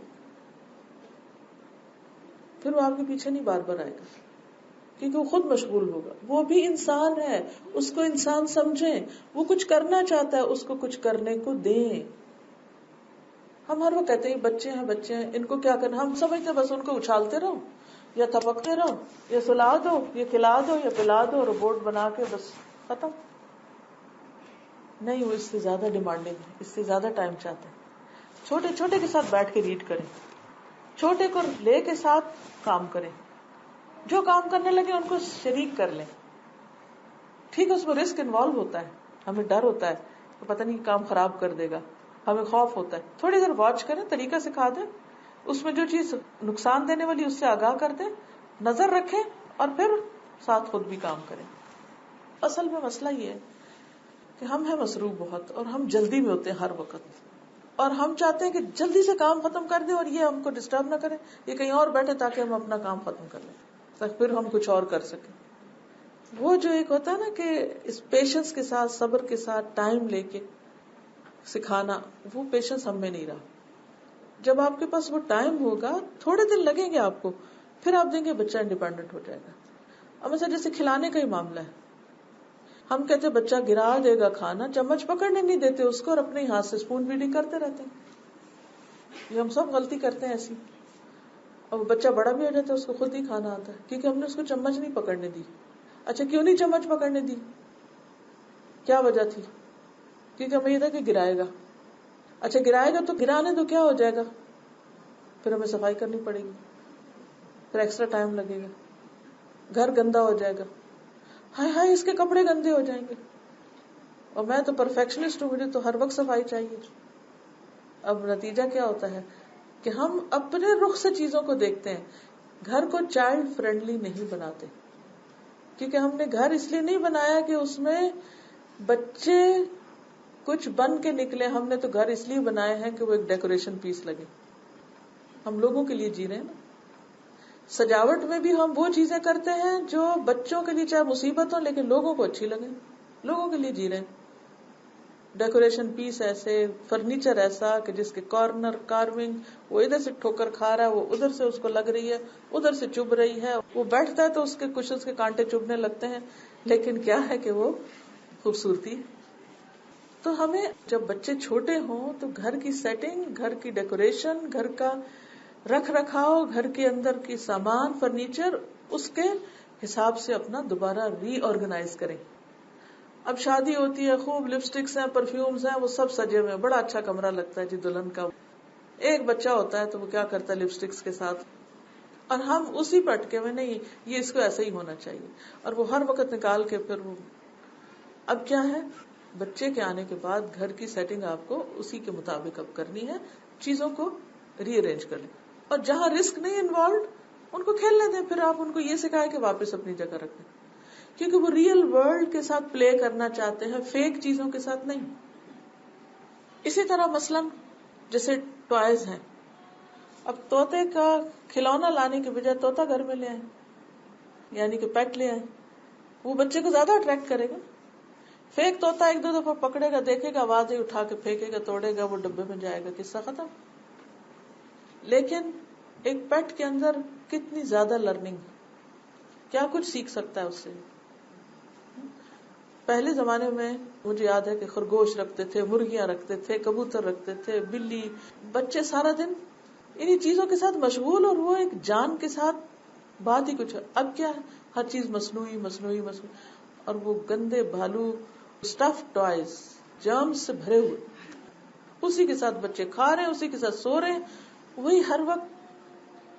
پھر وہ آپ کے پیچھے نہیں بار بار آئے گا، کیونکہ وہ خود مشغول ہوگا. وہ بھی انسان ہے، اس کو انسان سمجھیں. وہ کچھ کرنا چاہتا ہے، اس کو کچھ کرنے کو دیں. ہم ہر وقت کہتے ہیں بچے ہیں ان کو کیا کرنا، ہم سمجھتے بس ان کو اچھالتے رہو یا تھپکتے رہو یا سلا دو یا کھلا دو یا پلا دو، روبوٹ بنا کے بس ختم. نہیں، وہ اس سے زیادہ ڈیمانڈنگ ہے، اس سے زیادہ ٹائم چاہتے ہیں. چھوٹے چھوٹے کے ساتھ بیٹھ کے ریڈ کریں، چھوٹے کو لے کے ساتھ کام کریں. جو کام کرنے لگے ان کو شریک کر لیں. ٹھیک ہے، اس میں رسک انوالو ہوتا ہے، ہمیں ڈر ہوتا ہے کہ پتہ نہیں کام خراب کر دے گا، ہمیں خوف ہوتا ہے. تھوڑی دیر واچ کریں، طریقہ سکھا دیں، اس میں جو چیز نقصان دینے والی اس سے آگاہ کر دیں، نظر رکھیں اور پھر ساتھ خود بھی کام کریں. اصل میں مسئلہ یہ ہے کہ ہم ہیں مصروف بہت، اور ہم جلدی میں ہوتے ہیں ہر وقت، اور ہم چاہتے ہیں کہ جلدی سے کام ختم کر دیں اور یہ ہم کو ڈسٹرب نہ کریں، یہ کہیں اور بیٹھے تاکہ ہم اپنا کام ختم کر لیں تاکہ پھر ہم کچھ اور کر سکیں. وہ جو ایک ہوتا ہے نا کہ اس پیشنس کے ساتھ، صبر کے ساتھ، ٹائم لے کے سکھانا، وہ پیشنس ہم میں نہیں رہا. جب آپ کے پاس وہ ٹائم ہوگا، تھوڑے دن لگیں گے آپ کو، پھر آپ دیں گے بچہ انڈیپینڈنٹ ہو جائے گا. اب مثلا جیسے کھلانے کا ہی معاملہ ہے، ہم کہتے بچہ گرا دے گا کھانا، چمچ پکڑنے نہیں دیتے اس کو اور اپنے ہاتھ سے اسپون فیڈنگ کرتے رہتے ہیں. یہ ہم سب غلطی کرتے ہیں ایسی. اور بچہ بڑا بھی ہو جاتا ہے، اس کو خود ہی کھانا آتا ہے کیونکہ ہم نے اس کو چمچ نہیں پکڑنے دی. اچھا، کیوں نہیں چمچ پکڑنے دی؟ کیا وجہ تھی؟ کیونکہ ہمیں یہ تھا کہ گرائے گا. اچھا گرائے گا تو گرانے تو کیا ہو جائے گا، پھر ہمیں صفائی کرنی پڑے گی، پھر ایکسٹرا ٹائم لگے گا، گھر گندا ہو جائے گا، ہائے ہائے اس کے کپڑے گندے ہو جائیں گے. اور میں تو پرفیکشنسٹ ہوں، مجھے تو ہر وقت صفائی چاہیے. اب نتیجہ کیا ہوتا ہے کہ ہم اپنے رخ سے چیزوں کو دیکھتے ہیں، گھر کو چائلڈ فرینڈلی نہیں بناتے. کیونکہ ہم نے گھر اس لیے نہیں بنایا کہ اس میں بچے کچھ بن کے نکلے. ہم نے تو گھر اس لیے بنائے ہیں کہ وہ ایک ڈیکوریشن پیس لگے. ہم لوگوں کے لیے جی رہے ہیں نا. سجاوٹ میں بھی ہم وہ چیزیں کرتے ہیں جو بچوں کے لیے چاہے مصیبت ہو لیکن لوگوں کو اچھی لگے، لوگوں کے لیے جی رہے ہیں. ڈیکوریشن پیس ایسے، فرنیچر ایسا کہ جس کے کارنر کارونگ، وہ ادھر سے ٹھوکر کھا رہا ہے، وہ ادھر سے اس کو لگ رہی ہے، ادھر سے چبھ رہی ہے، وہ بیٹھتا ہے تو اس کے کشن کے کانٹے چبھنے لگتے ہیں، لیکن کیا ہے کہ وہ خوبصورتی. تو ہمیں جب بچے چھوٹے ہوں تو گھر کی سیٹنگ، گھر کی ڈیکوریشن، گھر کا رکھ رکھاؤ، گھر کے اندر کی سامان، فرنیچر، اس کے حساب سے اپنا دوبارہ ری آرگنائز کریں. اب شادی ہوتی ہے، خوب لپسٹکس ہیں، پرفیومز ہیں، وہ سب سجے ہوئے، بڑا اچھا کمرہ لگتا ہے جی دلہن کا. ایک بچہ ہوتا ہے تو وہ کیا کرتا ہے لپسٹکس کے ساتھ، اور ہم اسی پہ اٹکے ہوئے، نہیں یہ اس کو ایسا ہی ہونا چاہیے، اور وہ ہر وقت نکال کے پھر وہ. اب کیا ہے، بچے کے آنے کے بعد گھر کی سیٹنگ آپ کو اسی کے مطابق اب کرنی ہے، چیزوں کو ری ارینج کر لیں، اور جہاں رسک نہیں انوالوڈ ان کو کھیلنے دیں. پھر آپ ان کو یہ سکھائیں کہ واپس اپنی جگہ رکھیں، کیونکہ وہ ریئل ورلڈ کے ساتھ پلے کرنا چاہتے ہیں، فیک چیزوں کے ساتھ نہیں. اسی طرح مثلاً جیسے ٹوائز ہیں، اب طوطے کا کھلونا لانے کے بجائے طوطا گھر میں لے آئیں، یعنی کہ پیٹ لے آئیں، وہ بچے کو زیادہ اٹریکٹ کرے گا. فیک طوطا ایک دو دفعہ پکڑے گا، دیکھے گا، آوازیں اٹھا کے پھینکے گا، توڑے گا، وہ ڈبے میں جائے گا، قصہ ختم. لیکن ایک پیٹ کے اندر کتنی زیادہ لرننگ، کیا کچھ سیکھ سکتا ہے اس سے. پہلے زمانے میں مجھے یاد ہے کہ خرگوش رکھتے تھے، مرغیاں رکھتے تھے، کبوتر رکھتے تھے، بلی. بچے سارا دن انہی چیزوں کے ساتھ مشغول، اور وہ ایک جان کے ساتھ بات ہی کچھ. اب کیا ہے، ہر چیز مصنوعی مصنوعی مصنوعی، اور وہ گندے بھالو اسٹف ٹوائز جرمز سے بھرے ہوئے، اسی کے ساتھ بچے کھا رہے ہیں، اسی کے ساتھ سو رہے ہیں، وہی ہر وقت.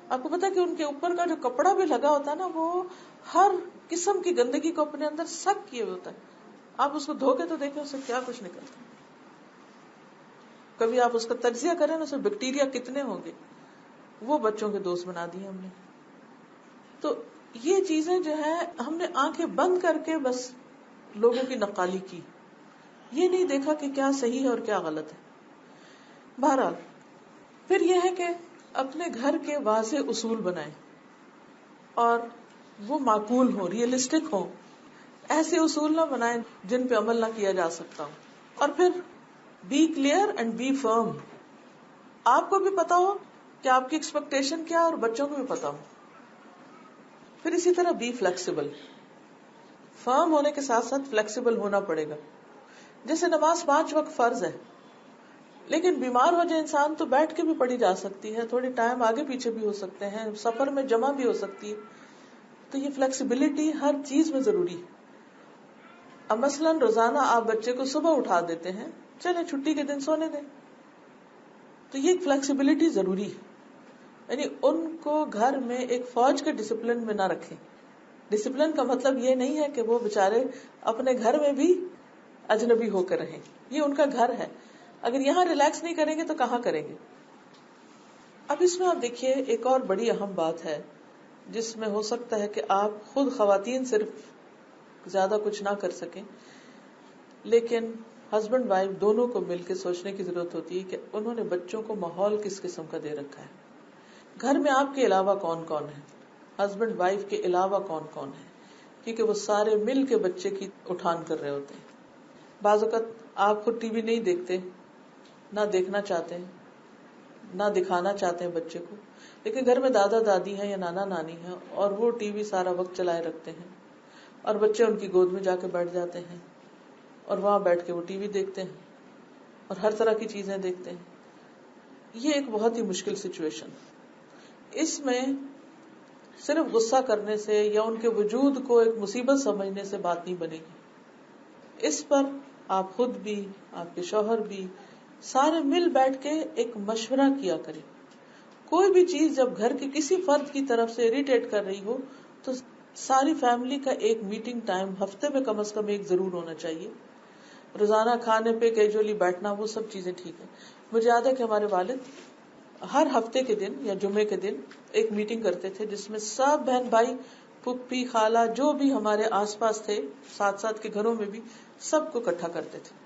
آپ کو پتا کہ ان کے اوپر کا جو کپڑا بھی لگا ہوتا ہے نا، وہ ہر قسم کی گندگی کو اپنے اندر سک کیے ہوئے ہوتا ہے. آپ اس کو دھو کے تو دیکھیں اس سے کیا کچھ نکلتا. کبھی آپ اس کا تجزیہ کریں نا، اس میں بیکٹیریا کتنے ہوں گے. وہ بچوں کے دوست بنا دیے ہم نے. تو یہ چیزیں جو ہے ہم نے آنکھیں بند کر کے بس لوگوں کی نقالی کی، یہ نہیں دیکھا کہ کیا صحیح ہے اور کیا غلط ہے. بہرحال پھر یہ ہے کہ اپنے گھر کے واضح اصول بنائیں، اور وہ معقول ہوں، ریئلسٹک ہوں. ایسے اصول نہ بنائیں جن پہ عمل نہ کیا جا سکتا ہو. اور پھر بی کلیئر اینڈ بی فرم. آپ کو بھی پتا ہو کہ آپ کی ایکسپیکٹیشن کیا، اور بچوں کو بھی پتا ہو. پھر اسی طرح بی فلیکسیبل. فرم ہونے کے ساتھ ساتھ فلیکسیبل ہونا پڑے گا. جیسے نماز 5 وقت فرض ہے، لیکن بیمار ہو جائے انسان تو بیٹھ کے بھی پڑھی جا سکتی ہے، تھوڑی ٹائم آگے پیچھے بھی ہو سکتے ہیں، سفر میں جمع بھی ہو سکتی ہے. تو یہ فلیکسیبلٹی ہر چیز میں ضروری ہے. اب مثلاً روزانہ آپ بچے کو صبح اٹھا دیتے ہیں، چلے چھٹی کے دن سونے دیں، تو یہ فلیکسیبلٹی ضروری ہے. یعنی ان کو گھر میں ایک فوج کے ڈسپلن میں نہ رکھیں. ڈسپلن کا مطلب یہ نہیں ہے کہ وہ بےچارے اپنے گھر میں بھی اجنبی ہو کر رہیں، یہ ان کا گھر ہے. اگر یہاں ریلیکس نہیں کریں گے تو کہاں کریں گے. اب اس میں آپ دیکھیے ایک اور بڑی اہم بات ہے جس میں ہو سکتا ہے کہ آپ خود خواتین صرف زیادہ کچھ نہ کر سکیں، لیکن ہسبینڈ وائف دونوں کو مل کے سوچنے کی ضرورت ہوتی ہے کہ انہوں نے بچوں کو ماحول کس قسم کا دے رکھا ہے. گھر میں آپ کے علاوہ کون کون ہے، ہسبینڈ وائف کے علاوہ کون کون ہے، کیونکہ وہ سارے مل کے بچے کی اٹھان کر رہے ہوتے ہیں. بعض اوقات آپ خود ٹی وی نہیں دیکھتے، نہ دیکھنا چاہتے ہیں، نہ دکھانا چاہتے ہیں بچے کو، لیکن گھر میں دادا دادی ہیں یا نانا نانی ہیں، اور وہ ٹی وی سارا وقت چلائے رکھتے ہیں، اور بچے ان کی گود میں جا کے بیٹھ جاتے ہیں، اور وہاں بیٹھ کے وہ ٹی وی دیکھتے ہیں اور ہر طرح کی چیزیں دیکھتے ہیں. یہ ایک بہت ہی مشکل سچویشن. اس میں صرف غصہ کرنے سے یا ان کے وجود کو ایک مصیبت سمجھنے سے بات نہیں بنے گی. اس پر آپ خود بھی، آپ کے شوہر بھی، سارے مل بیٹھ کے ایک مشورہ کیا کریں. کوئی بھی چیز جب گھر کے کسی فرد کی طرف سے اریٹیٹ کر رہی ہو تو ساری فیملی کا ایک میٹنگ ٹائم ہفتے میں کم از کم ایک ضرور ہونا چاہیے. روزانہ کھانے پہ کیجولی بیٹھنا وہ سب چیزیں ٹھیک ہے. مجھے یاد ہے کہ ہمارے والد ہر ہفتے کے دن یا جمعے کے دن ایک میٹنگ کرتے تھے جس میں سب بہن بھائی، پھپھی، خالہ، جو بھی ہمارے آس پاس تھے، ساتھ ساتھ کے گھروں میں بھی، سب کو اکٹھا کرتے تھے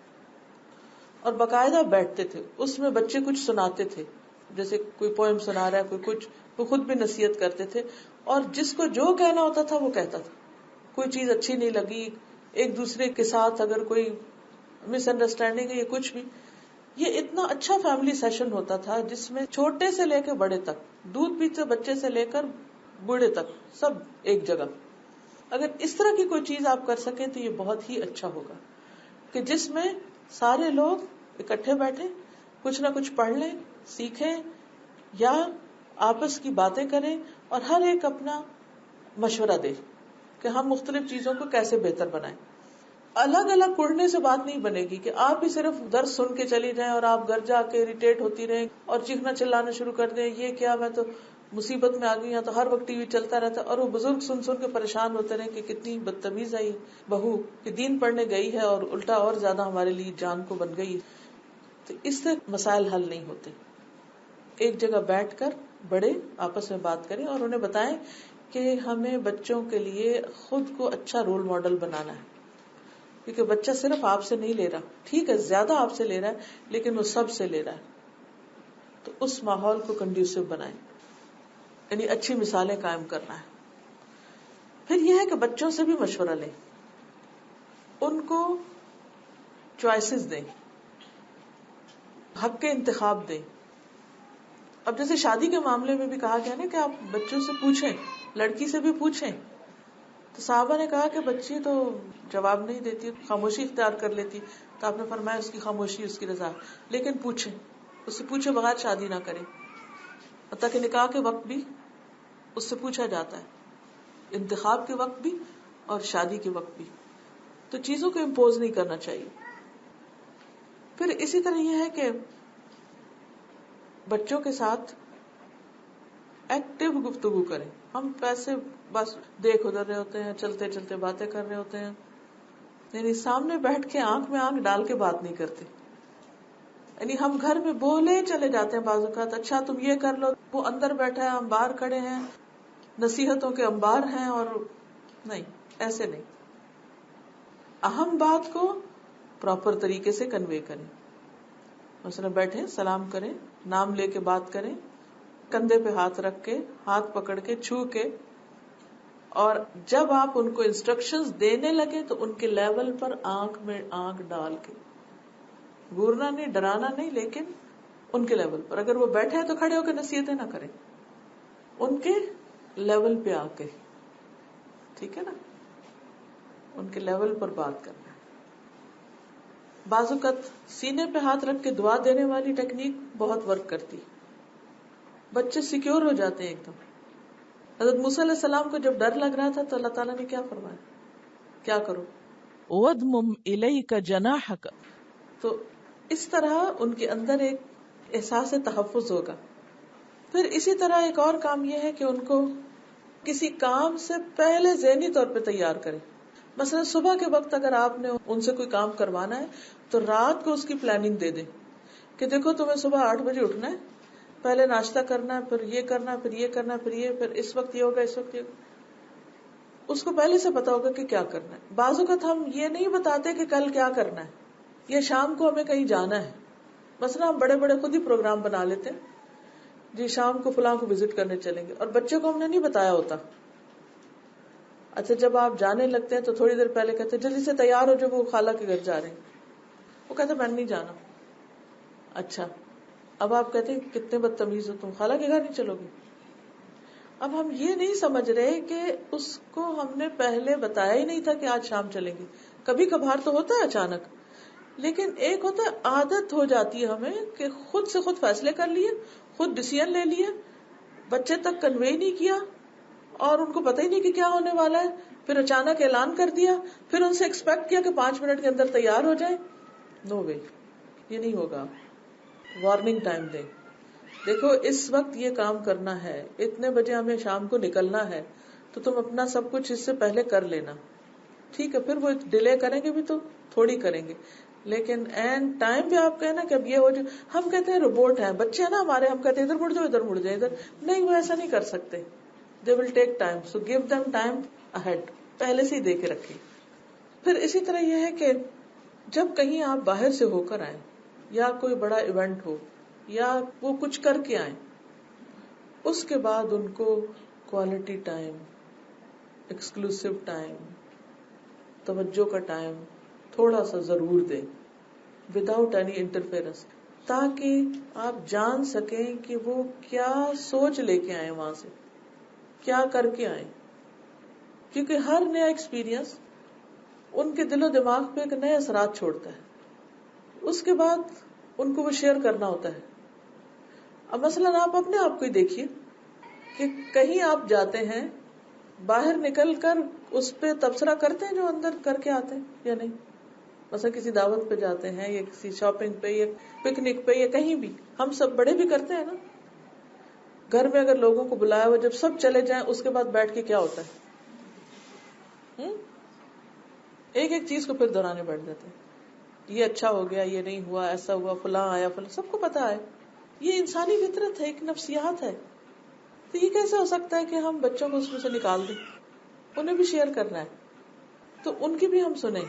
اور باقاعدہ بیٹھتے تھے. اس میں بچے کچھ سناتے تھے، جیسے کوئی پوئم سنا رہا ہے، کوئی کچھ، وہ خود بھی نصیحت کرتے تھے، اور جس کو جو کہنا ہوتا تھا وہ کہتا تھا. کوئی چیز اچھی نہیں لگی، ایک دوسرے کے ساتھ اگر کوئی مس انڈرسٹینڈنگ ہے یا کچھ بھی. یہ اتنا اچھا فیملی سیشن ہوتا تھا جس میں چھوٹے سے لے کے بڑے تک، دودھ پیتے بچے سے لے کر بوڑھے تک، سب ایک جگہ. اگر اس طرح کی کوئی چیز آپ کر سکیں تو یہ بہت ہی اچھا ہوگا کہ جس میں سارے لوگ اکٹھے بیٹھے کچھ نہ کچھ پڑھ لیں, سیکھیں یا آپس کی باتیں کریں, اور ہر ایک اپنا مشورہ دے کہ ہم مختلف چیزوں کو کیسے بہتر بنائیں. الگ الگ پڑھنے سے بات نہیں بنے گی کہ آپ ہی صرف درس سن کے چلی جائیں اور آپ گھر جا کے اریٹیٹ ہوتی رہیں اور چیخنا چلانا شروع کر دیں, یہ کیا میں تو مصیبت میں آ گئی ہوں, تو ہر وقت ٹی وی چلتا رہتا, اور وہ بزرگ سن سن کے پریشان ہوتے رہے کہ کتنی بدتمیز ہے یہ بہو کہ دین پڑھنے گئی ہے اور الٹا اور زیادہ ہمارے لیے جان کو بن گئی. تو اس سے مسائل حل نہیں ہوتے. ایک جگہ بیٹھ کر بڑے آپس میں بات کریں اور انہیں بتائیں کہ ہمیں بچوں کے لیے خود کو اچھا رول ماڈل بنانا ہے, کیونکہ بچہ صرف آپ سے نہیں لے رہا, ٹھیک ہے زیادہ آپ سے لے رہا ہے لیکن وہ سب سے لے رہا ہے. تو اس ماحول کو کنڈیوسو بنائیں, یعنی اچھی مثالیں قائم کرنا ہے. پھر یہ ہے کہ بچوں سے بھی مشورہ لیں, ان کو چوائسز دیں, حق کے انتخاب دیں. اب جیسے شادی کے معاملے میں بھی کہا گیا نا کہ آپ بچوں سے پوچھیں, لڑکی سے بھی پوچھیں. تو صحابہ نے کہا کہ بچی تو جواب نہیں دیتی, خاموشی اختیار کر لیتی, تو آپ نے فرمایا اس کی خاموشی اس کی رضا, لیکن پوچھیں, اس سے پوچھے بغیر شادی نہ کریں. حتیٰ کہ نکاح کے وقت بھی اس سے پوچھا جاتا ہے, انتخاب کے وقت بھی اور شادی کے وقت بھی. تو چیزوں کو امپوز نہیں کرنا چاہیے. پھر اسی طرح یہ ہے کہ بچوں کے ساتھ ایکٹیو گفتگو کریں. ہم پیسے بس دیکھ ادھر رہے ہوتے ہیں, چلتے چلتے باتیں کر رہے ہوتے ہیں, یعنی سامنے بیٹھ کے آنکھ میں آنکھ ڈال کے بات نہیں کرتے. یعنی ہم گھر میں بولے چلے جاتے ہیں بعض اوقات, اچھا تم یہ کر لو, وہ اندر بیٹھا ہے, ہم باہر کھڑے ہیں, نصیحتوں کے انبار ہیں, اور نہیں, ایسے نہیں. اہم بات کو پراپر طریقے سے کنوے کریں. مثلا بیٹھے سلام کریں, نام لے کے بات کریں, کندھے پہ ہاتھ رکھ کے, ہاتھ پکڑ کے, چھو کے, اور جب آپ ان کو انسٹرکشنز دینے لگے تو ان کے لیول پر آنکھ میں آنکھ ڈال کے, گورنا نہیں, ڈرانا نہیں, لیکن ان کے لیول پر. اگر وہ بیٹھے ہیں تو کھڑے ہو کے نصیحتیں نہ کریں, ان کے لیول پہ آ کے, ٹھیک ہے نا, ان کے لیول پر بات کرنا ہے. بعض اوقات سینے پہ ہاتھ رکھ کے دعا دینے والی ٹیکنیک بہت ورک کرتی. بچے سیکیور ہو جاتے ہیں ایک دم. حضرت موسیٰ علیہ السلام کو جب ڈر لگ رہا تھا تو اللہ تعالیٰ نے کیا فرمایا, کیا کرو, وَاضْمُمْ إِلَيْكَ جَنَاحَكَ. تو اس طرح ان کے اندر ایک احساس تحفظ ہوگا. پھر اسی طرح ایک اور کام یہ ہے کہ ان کو کسی کام سے پہلے ذہنی طور پہ تیار کریں. مثلا صبح کے وقت اگر آپ نے ان سے کوئی کام کروانا ہے تو رات کو اس کی پلاننگ دے دیں کہ دیکھو تمہیں صبح 8 بجے اٹھنا ہے, پہلے ناشتہ کرنا ہے, پھر یہ کرنا ہے, پھر یہ کرنا ہے, پھر یہ, پھر اس وقت یہ ہوگا, اس وقت یہ ہوگا. اس کو پہلے سے پتا ہوگا کہ کیا کرنا ہے. بعض اوقات ہم یہ نہیں بتاتے کہ کل کیا کرنا ہے, یا شام کو ہمیں کہیں جانا ہے. مثلا ہم بڑے بڑے خود ہی پروگرام بنا لیتے ہیں, جی شام کو فلاں کو وزٹ کرنے چلیں گے, اور بچے کو ہم نے نہیں بتایا ہوتا. اچھا جب آپ جانے لگتے ہیں تو تھوڑی دیر پہلے کہتے ہیں جلدی سے تیار ہو, جب وہ خالہ کے گھر جا رہے ہیں, وہ کہتے ہیں میں نہیں جانا. اچھا اب آپ کہتے ہیں کتنے بدتمیز ہو تم, خالہ کے گھر نہیں چلو گے. اب ہم یہ نہیں سمجھ رہے کہ اس کو ہم نے پہلے بتایا ہی نہیں تھا کہ آج شام چلیں گے. کبھی کبھار تو ہوتا ہے اچانک, لیکن ایک ہوتا ہے عادت ہو جاتی ہے ہمیں کہ خود سے خود فیصلے کر لیے, خود ڈیسیژن لے لیے, بچے تک کنوے نہیں کیا, اور ان کو پتہ ہی نہیں کہ کیا ہونے والا ہے, پھر اچانک اعلان کر دیا, پھر ان سے ایکسپیکٹ کیا کہ 5 منٹ کے اندر تیار ہو جائے. نو وے, یہ نہیں ہوگا. وارننگ ٹائم دیں, دیکھو اس وقت یہ کام کرنا ہے, اتنے بجے ہمیں شام کو نکلنا ہے, تو تم اپنا سب کچھ اس سے پہلے کر لینا. ٹھیک ہے, پھر وہ ڈیلے کریں گے بھی تو تھوڑی کریں گے, لیکن اینڈ ٹائم پہ آپ کہنا کہ اب یہ ہو جائے. ہم کہتے ہیں روبوٹ ہیں بچے ہیں نا ہمارے, ہم کہتے ہیں ادھر مڑ جاؤ, ادھر مڑ جائے, ادھر نہیں, وہ ایسا نہیں کر سکتے. They will take time, so give them time ahead, پہلے سے ہی دے کے رکھیں. پھر اسی طرح یہ ہے کہ جب کہیں آپ باہر سے ہو کر آئیں, یا کوئی بڑا ایونٹ ہو, یا وہ کچھ کر کے آئیں, اس کے بعد ان کو کوالٹی ٹائم, ایکسکلوسیو ٹائم, توجہ کا ٹائم تھوڑا سا ضرور دیں, وداؤٹ اینی انٹرفیئرنس, تاکہ آپ جان سکیں کہ وہ کیا سوچ لے کے آئے, وہاں سے کیا کر کے آئے. کیونکہ ہر نیا ایکسپیرئنس ان کے دل و دماغ پہ ایک نئے اثرات چھوڑتا ہے. اس کے بعد ان کو وہ شیئر کرنا ہوتا ہے. اب مثلاً آپ اپنے آپ کو ہی دیکھیے کہ کہیں آپ جاتے ہیں, باہر نکل کر اس پہ تبصرہ کرتے ہیں جو اندر کر کے آتے ہیں یا نہیں. مثلا کسی دعوت پہ جاتے ہیں یا کسی شاپنگ پہ یا پکنک پہ یا کہیں بھی, ہم سب بڑے بھی کرتے ہیں نا. گھر میں اگر لوگوں کو بلایا ہوا, جب سب چلے جائیں اس کے بعد بیٹھ کے کیا ہوتا ہے, ایک ایک چیز کو پھر دہرانے بیٹھ جاتے ہیں. یہ اچھا ہو گیا, یہ نہیں ہوا, ایسا ہوا, فلاں آیا, فلاں, سب کو پتا ہے. یہ انسانی فطرت ہے, ایک نفسیات ہے. تو یہ کیسے ہو سکتا ہے کہ ہم بچوں کو اس میں سے نکال دیں؟ انہیں بھی شیئر کرنا ہے تو ان کی بھی ہم سنیں,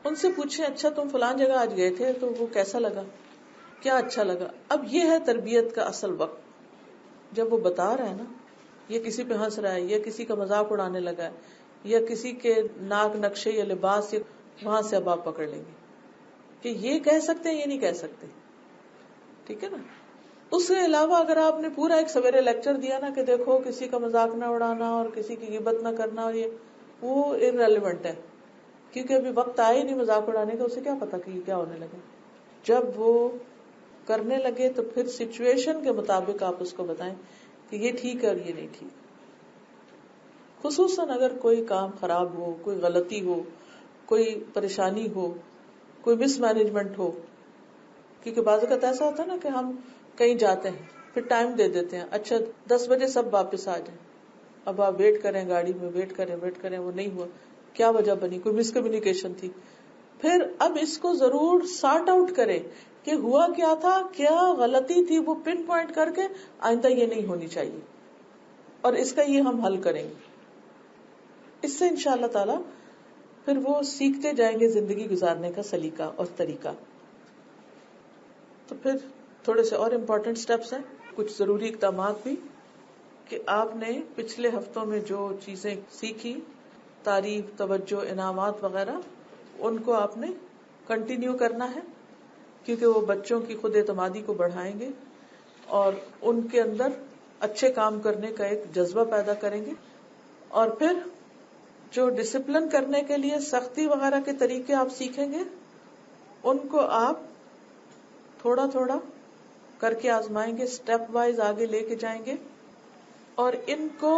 ان سے پوچھیں اچھا تم فلاں جگہ آج گئے تھے تو وہ کیسا لگا, کیا اچھا لگا. اب یہ ہے تربیت کا اصل وقت, جب وہ بتا رہا ہے نا, یہ کسی پہ ہنس رہا ہے یا کسی کا مذاق اڑانے لگا ہے یا کسی کے ناک نقشے یا لباس, یا وہاں سے اب آپ پکڑ لیں گے کہ یہ کہہ سکتے ہیں, یہ نہیں کہہ سکتے. ٹھیک ہے نا. اس کے علاوہ اگر آپ نے پورا ایک سویرے لیکچر دیا نا کہ دیکھو کسی کا مذاق نہ اڑانا اور کسی کی غیبت نہ کرنا, اور یہ وہ irrelevant ہے, کیونکہ ابھی وقت آئے نہیں مذاق اڑانے کا, اسے کیا پتا کہ یہ کیا ہونے لگے. جب وہ کرنے لگے تو پھر سچویشن کے مطابق آپ اس کو بتائیں کہ یہ ٹھیک ہے اور یہ نہیں ٹھیک. خصوصاً اگر کوئی کام خراب ہو, کوئی غلطی ہو, کوئی پریشانی ہو, کوئی مس مینجمنٹ ہو. کیونکہ بعض اوقات ایسا ہوتا ہے نا کہ ہم کہیں جاتے ہیں, پھر ٹائم دے دیتے ہیں, اچھا 10 بجے سب واپس آ جائیں. اب آپ ویٹ کریں, گاڑی میں ویٹ کریں, وہ نہیں ہوا, کیا وجہ بنی, کوئی مس کمیونیکیشن تھی. پھر اب اس کو ضرور سارٹ آؤٹ کریں کہ ہوا کیا تھا, کیا غلطی تھی, وہ پن پوائنٹ کر کے آئندہ یہ نہیں ہونی چاہیے, اور اس کا یہ ہم حل کریں گے. اس سے انشاءاللہ تعالی پھر وہ سیکھتے جائیں گے زندگی گزارنے کا سلیقہ اور طریقہ. تو پھر تھوڑے سے اور امپورٹنٹ سٹیپس ہیں, کچھ ضروری اقدامات بھی, کہ آپ نے پچھلے ہفتوں میں جو چیزیں سیکھی, تعریف, توجہ, انعامات وغیرہ, ان کو آپ نے کنٹینیو کرنا ہے, کیونکہ وہ بچوں کی خود اعتمادی کو بڑھائیں گے اور ان کے اندر اچھے کام کرنے کا ایک جذبہ پیدا کریں گے. اور پھر جو ڈسپلن کرنے کے لیے سختی وغیرہ کے طریقے آپ سیکھیں گے, ان کو آپ تھوڑا تھوڑا کر کے آزمائیں گے, سٹیپ وائز آگے لے کے جائیں گے, اور ان کو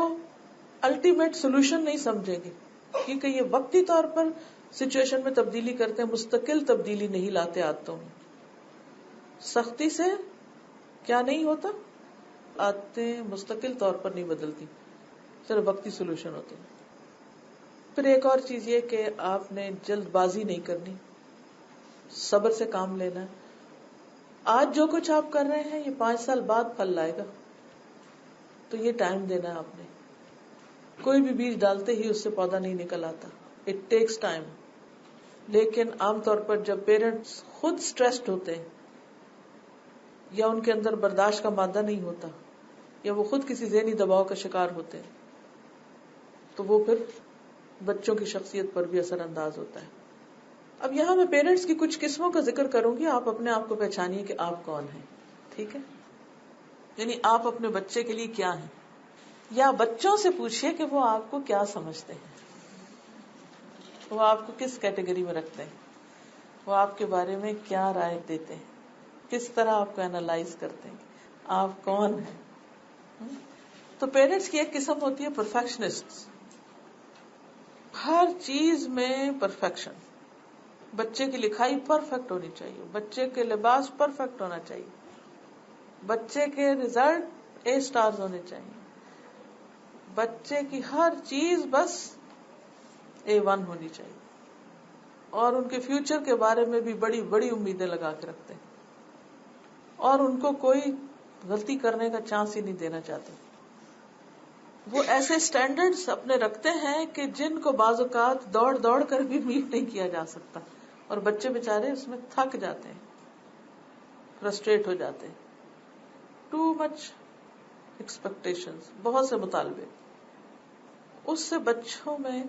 الٹیمیٹ سولوشن نہیں سمجھیں گے, کیونکہ یہ وقتی طور پر سچویشن میں تبدیلی کرتے ہیں, مستقل تبدیلی نہیں لاتے عادتوں میں. سختی سے کیا نہیں ہوتا, عادتیں مستقل طور پر نہیں بدلتی, صرف وقتی سولوشن ہوتے ہیں. پھر ایک اور چیز یہ کہ آپ نے جلد بازی نہیں کرنی, صبر سے کام لینا ہے. آج جو کچھ آپ کر رہے ہیں یہ 5 سال بعد پھل لائے گا, تو یہ ٹائم دینا ہے آپ نے. کوئی بھی بیج ڈالتے ہی اس سے پودا نہیں نکل آتا, اٹ ٹیکس ٹائم. لیکن عام طور پر جب پیرنٹس خود سٹریسڈ ہوتے ہیں, یا ان کے اندر برداشت کا مادہ نہیں ہوتا, یا وہ خود کسی ذہنی دباؤ کا شکار ہوتے ہیں, تو وہ پھر بچوں کی شخصیت پر بھی اثر انداز ہوتا ہے. اب یہاں میں پیرنٹس کی کچھ قسموں کا ذکر کروں گی, آپ اپنے آپ کو پہچانیے کہ آپ کون ہیں. ٹھیک ہے, یعنی آپ اپنے بچے کے لیے کیا ہیں, یا بچوں سے پوچھئے کہ وہ آپ کو کیا سمجھتے ہیں, وہ آپ کو کس کیٹیگری میں رکھتے ہیں, وہ آپ کے بارے میں کیا رائے دیتے ہیں, کس طرح آپ کو اینالائز کرتے ہیں, آپ کون ہیں. تو پیرنٹس کی ایک قسم ہوتی ہے پرفیکشنسٹ, ہر چیز میں پرفیکشن. بچے کی لکھائی پرفیکٹ ہونی چاہیے, بچے کے لباس پرفیکٹ ہونا چاہیے, بچے کے ریزلٹ A+ ہونے چاہیے, بچے کی ہر چیز بس A1 ہونی چاہیے, اور ان کے فیوچر کے بارے میں بھی بڑی بڑی امیدیں لگا کے رکھتے ہیں, اور ان کو کوئی غلطی کرنے کا چانس ہی نہیں دینا چاہتے. وہ ایسے سٹینڈرڈز اپنے رکھتے ہیں کہ جن کو بعض اوقات دوڑ دوڑ کر بھی میٹ نہیں کیا جا سکتا, اور بچے بےچارے اس میں تھک جاتے ہیں, فرسٹریٹ ہو جاتے ہیں. ٹو مچ ایکسپیکٹیشنز, بہت سے مطالبے, اس سے بچوں میں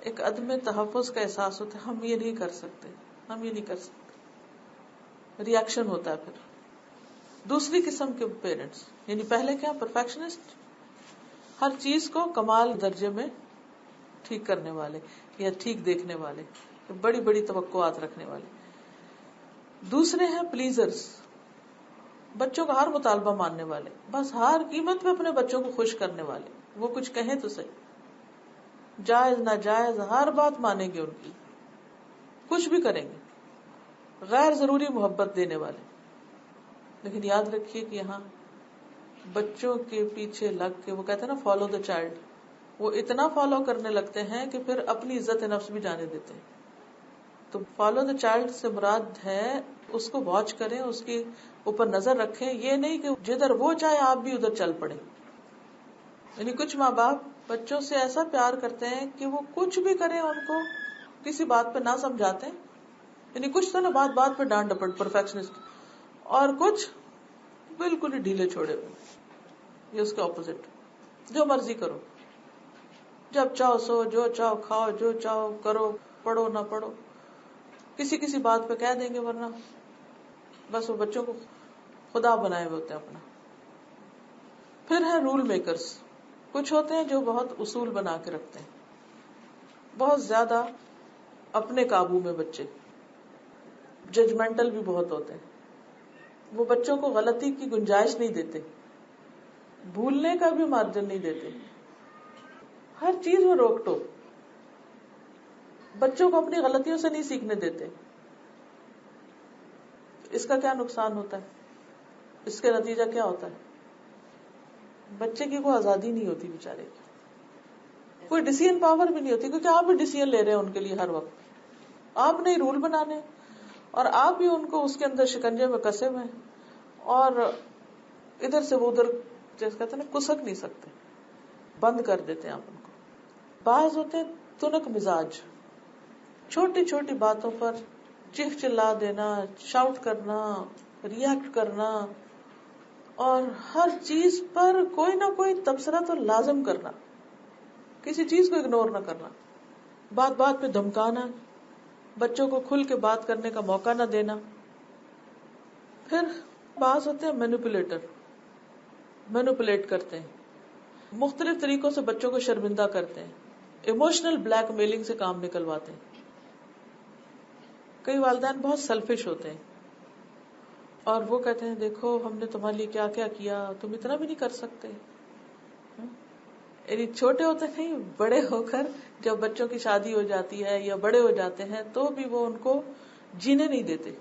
ایک عدم تحفظ کا احساس ہوتا ہے, ہم یہ نہیں کر سکتے, ہم یہ نہیں کر سکتے, ری ایکشن ہوتا ہے. پھر دوسری قسم کے پیرنٹس, یعنی پہلے کیا, پرفیکشنسٹ, ہر چیز کو کمال درجے میں ٹھیک کرنے والے یا ٹھیک دیکھنے والے, بڑی بڑی توقعات رکھنے والے. دوسرے ہیں پلیزرز، بچوں کا ہر مطالبہ ماننے والے، بس ہر قیمت پہ اپنے بچوں کو خوش کرنے والے، وہ کچھ کہیں تو صحیح، جائز ناجائز ہر بات مانیں گے ان کی، کچھ بھی کریں گے، غیر ضروری محبت دینے والے. لیکن یاد رکھیے کہ یہاں بچوں کے پیچھے لگ کے، وہ کہتے ہیں نا فالو دا چائلڈ، وہ اتنا فالو کرنے لگتے ہیں کہ پھر اپنی عزت نفس بھی جانے دیتے ہیں. تو فالو دا چائلڈ سے مراد ہے اس کو واچ کریں، اس کے اوپر نظر رکھیں، یہ نہیں کہ جدھر وہ چاہے آپ بھی ادھر چل پڑے. یعنی کچھ ماں باپ بچوں سے ایسا پیار کرتے ہیں کہ وہ کچھ بھی کریں ان کو کسی بات پہ نہ سمجھاتے ہیں. یعنی کچھ تو نا بات بات پہ ڈانٹ ڈپٹ پرفیکشنسٹ، اور کچھ بالکل ہی ڈھیلے چھوڑے ہوئے. یہ اس کے اپوزٹ، جو مرضی کرو، جب چاہو سو، جو چاہو کھاؤ، جو چاہو کرو، پڑھو نہ پڑھو، کسی بات پہ کہہ دیں گے، ورنہ بس وہ بچوں کو خدا بنائے ہوئے ہوتے ہیں اپنا. پھر ہے رول میکرز، کچھ ہوتے ہیں جو بہت اصول بنا کے رکھتے ہیں، بہت زیادہ اپنے قابو میں بچے، ججمنٹل بھی بہت ہوتے ہیں، وہ بچوں کو غلطی کی گنجائش نہیں دیتے، بھولنے کا بھی مارجن نہیں دیتے، ہر چیز میں روک ٹوک، بچوں کو اپنی غلطیوں سے نہیں سیکھنے دیتے. اس کا کیا نقصان ہوتا ہے؟ اس کا نتیجہ کیا ہوتا ہے؟ بچے کی کوئی آزادی نہیں ہوتی بیچارے کی، کوئی ڈیسیژن پاور بھی نہیں ہوتی، کیونکہ آپ بھی ڈیسیژن لے رہے ہیں ان کے لیے ہر وقت، آپ نے رول بنانے اور آپ ہی ان کو اس کے اندر شکنجے میں کسے ہوئے ہیں، اور ادھر سے وہ ادھر جیسے کہتے ہیں نا کسک نہیں سکتے، بند کر دیتے ہیں آپ ان کو. بعض ہوتے ہیں تنک مزاج، چھوٹی چھوٹی باتوں پر چیخ چلا دینا، شاؤٹ کرنا، ریئیکٹ کرنا، اور ہر چیز پر کوئی نہ کوئی تبصرہ تو لازم کرنا، کسی چیز کو اگنور نہ کرنا، بات بات پہ دھمکانا، بچوں کو کھل کے بات کرنے کا موقع نہ دینا. پھر بعض ہوتے ہیں مینوپولیٹ کرتے ہیں، مختلف طریقوں سے بچوں کو شرمندہ کرتے ہیں، ایموشنل بلیک میلنگ سے کام نکلواتے ہیں. کئی والدین بہت سیلفش ہوتے ہیں اور وہ کہتے ہیں دیکھو ہم نے تمہارے لیے کیا کیا کیا، تم اتنا بھی نہیں کر سکتے. یعنی چھوٹے ہوتے نہیں، بڑے ہو کر جب بچوں کی شادی ہو جاتی ہے یا بڑے ہو جاتے ہیں تو بھی وہ ان کو جینے نہیں دیتے،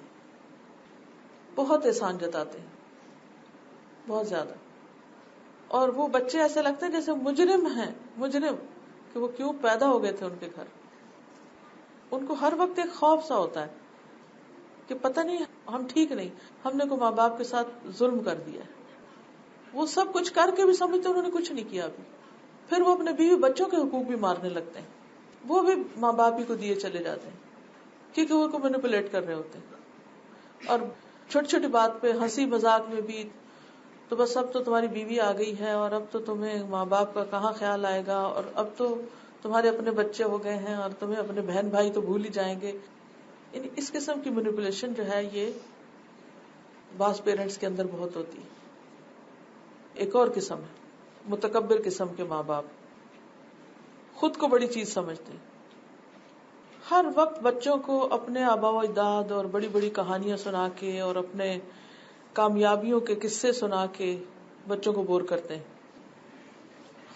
بہت احسان جتاتے ہیں، بہت زیادہ. اور وہ بچے ایسے لگتے ہیں جیسے مجرم ہیں، مجرم کہ وہ کیوں پیدا ہو گئے تھے ان کے گھر. ان کو ہر وقت ایک خوف سا ہوتا ہے کہ پتہ نہیں ہم ٹھیک نہیں، ہم نے کوئی ماں باپ کے ساتھ ظلم کر دیا ہے. وہ سب کچھ کر کے بھی سمجھتے انہوں نے کچھ نہیں کیا ابھی. پھر وہ اپنے بیوی بچوں کے حقوق بھی مارنے لگتے ہیں، وہ بھی ماں باپ ہی کو دیے چلے جاتے ہیں کیونکہ وہ کو مینیپولیٹ کر رہے ہوتے ہیں. اور چھوٹی چھوٹی بات پہ ہنسی مذاق میں بھی تو بس اب تو تمہاری بیوی آ گئی ہے اور اب تو تمہیں ماں باپ کا کہاں خیال آئے گا، اور اب تو تمہارے اپنے بچے ہو گئے ہیں اور تمہیں اپنے بہن بھائی تو بھول ہی جائیں گے. یعنی اس قسم کی مینیپولیشن جو ہے یہ بعض پیرنٹس کے اندر بہت ہوتی ہے. ایک اور قسم ہے متکبر قسم کے ماں باپ، خود کو بڑی چیز سمجھتے ہیں، ہر وقت بچوں کو اپنے آباء و اجداد اور بڑی بڑی کہانیاں سنا کے اور اپنے کامیابیوں کے قصے سنا کے بچوں کو بور کرتے ہیں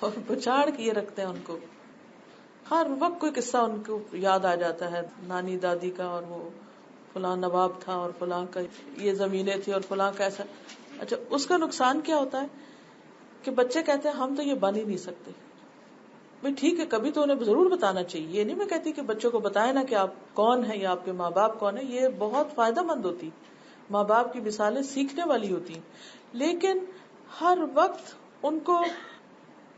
اور بچاڑ کیے رکھتے ہیں ان کو. ہر وقت کوئی قصہ ان کو یاد آ جاتا ہے، نانی دادی کا، اور وہ فلاں نواب تھا اور فلاں کا یہ زمینیں تھی اور فلاں کا ایسا. اچھا اس کا نقصان کیا ہوتا ہے کہ بچے کہتے ہیں ہم تو یہ بن ہی نہیں سکتے. بھئی ٹھیک ہے کبھی تو انہیں ضرور بتانا چاہیے، یہ نہیں میں کہتی کہ بچوں کو بتائیں نا کہ آپ کون ہیں یا آپ کے ماں باپ کون ہیں، یہ بہت فائدہ مند ہوتی، ماں باپ کی مثالیں سیکھنے والی ہوتی، لیکن ہر وقت ان کو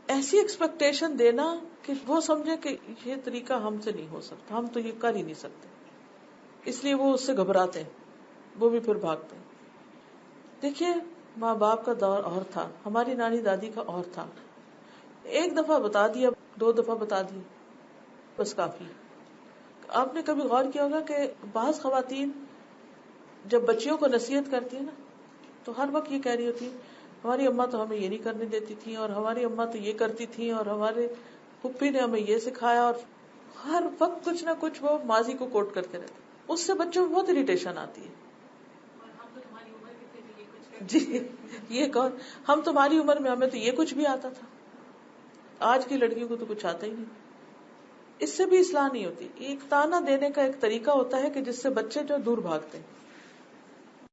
ایسی ایکسپیکٹیشن دینا کہ وہ سمجھے کہ یہ طریقہ ہم سے نہیں ہو سکتا، ہم تو یہ کر ہی نہیں سکتے، اس لیے وہ اس سے گھبراتے ہیں، وہ بھی پھر بھاگتے ہیں. دیکھیے ماں باپ کا دور اور تھا، ہماری نانی دادی کا اور تھا. ایک دفعہ بتا دیا، 2 دفعہ بتا دی بس کافی. آپ نے کبھی غور کیا ہوگا کہ بعض خواتین جب بچیوں کو نصیحت کرتی ہیں نا تو ہر وقت یہ کہہ رہی ہوتی ہماری اماں تو ہمیں یہ نہیں کرنے دیتی تھی، اور ہماری اماں تو یہ کرتی تھی، اور ہمارے پھپھی نے ہمیں یہ سکھایا، اور ہر وقت کچھ نہ کچھ وہ ماضی کو کوٹ کرتے رہتے. اس سے بچوں میں بہت اریٹیشن آتی ہے. جی یہ کون, ہم تمہاری عمر میں ہمیں تو یہ کچھ بھی آتا تھا, آج کی لڑکیوں کو تو کچھ آتا ہی نہیں. اس سے بھی اصلاح نہیں ہوتی. ایک تانا دینے کا ایک طریقہ ہوتا ہے کہ جس سے بچے جو دور بھاگتے ہیں.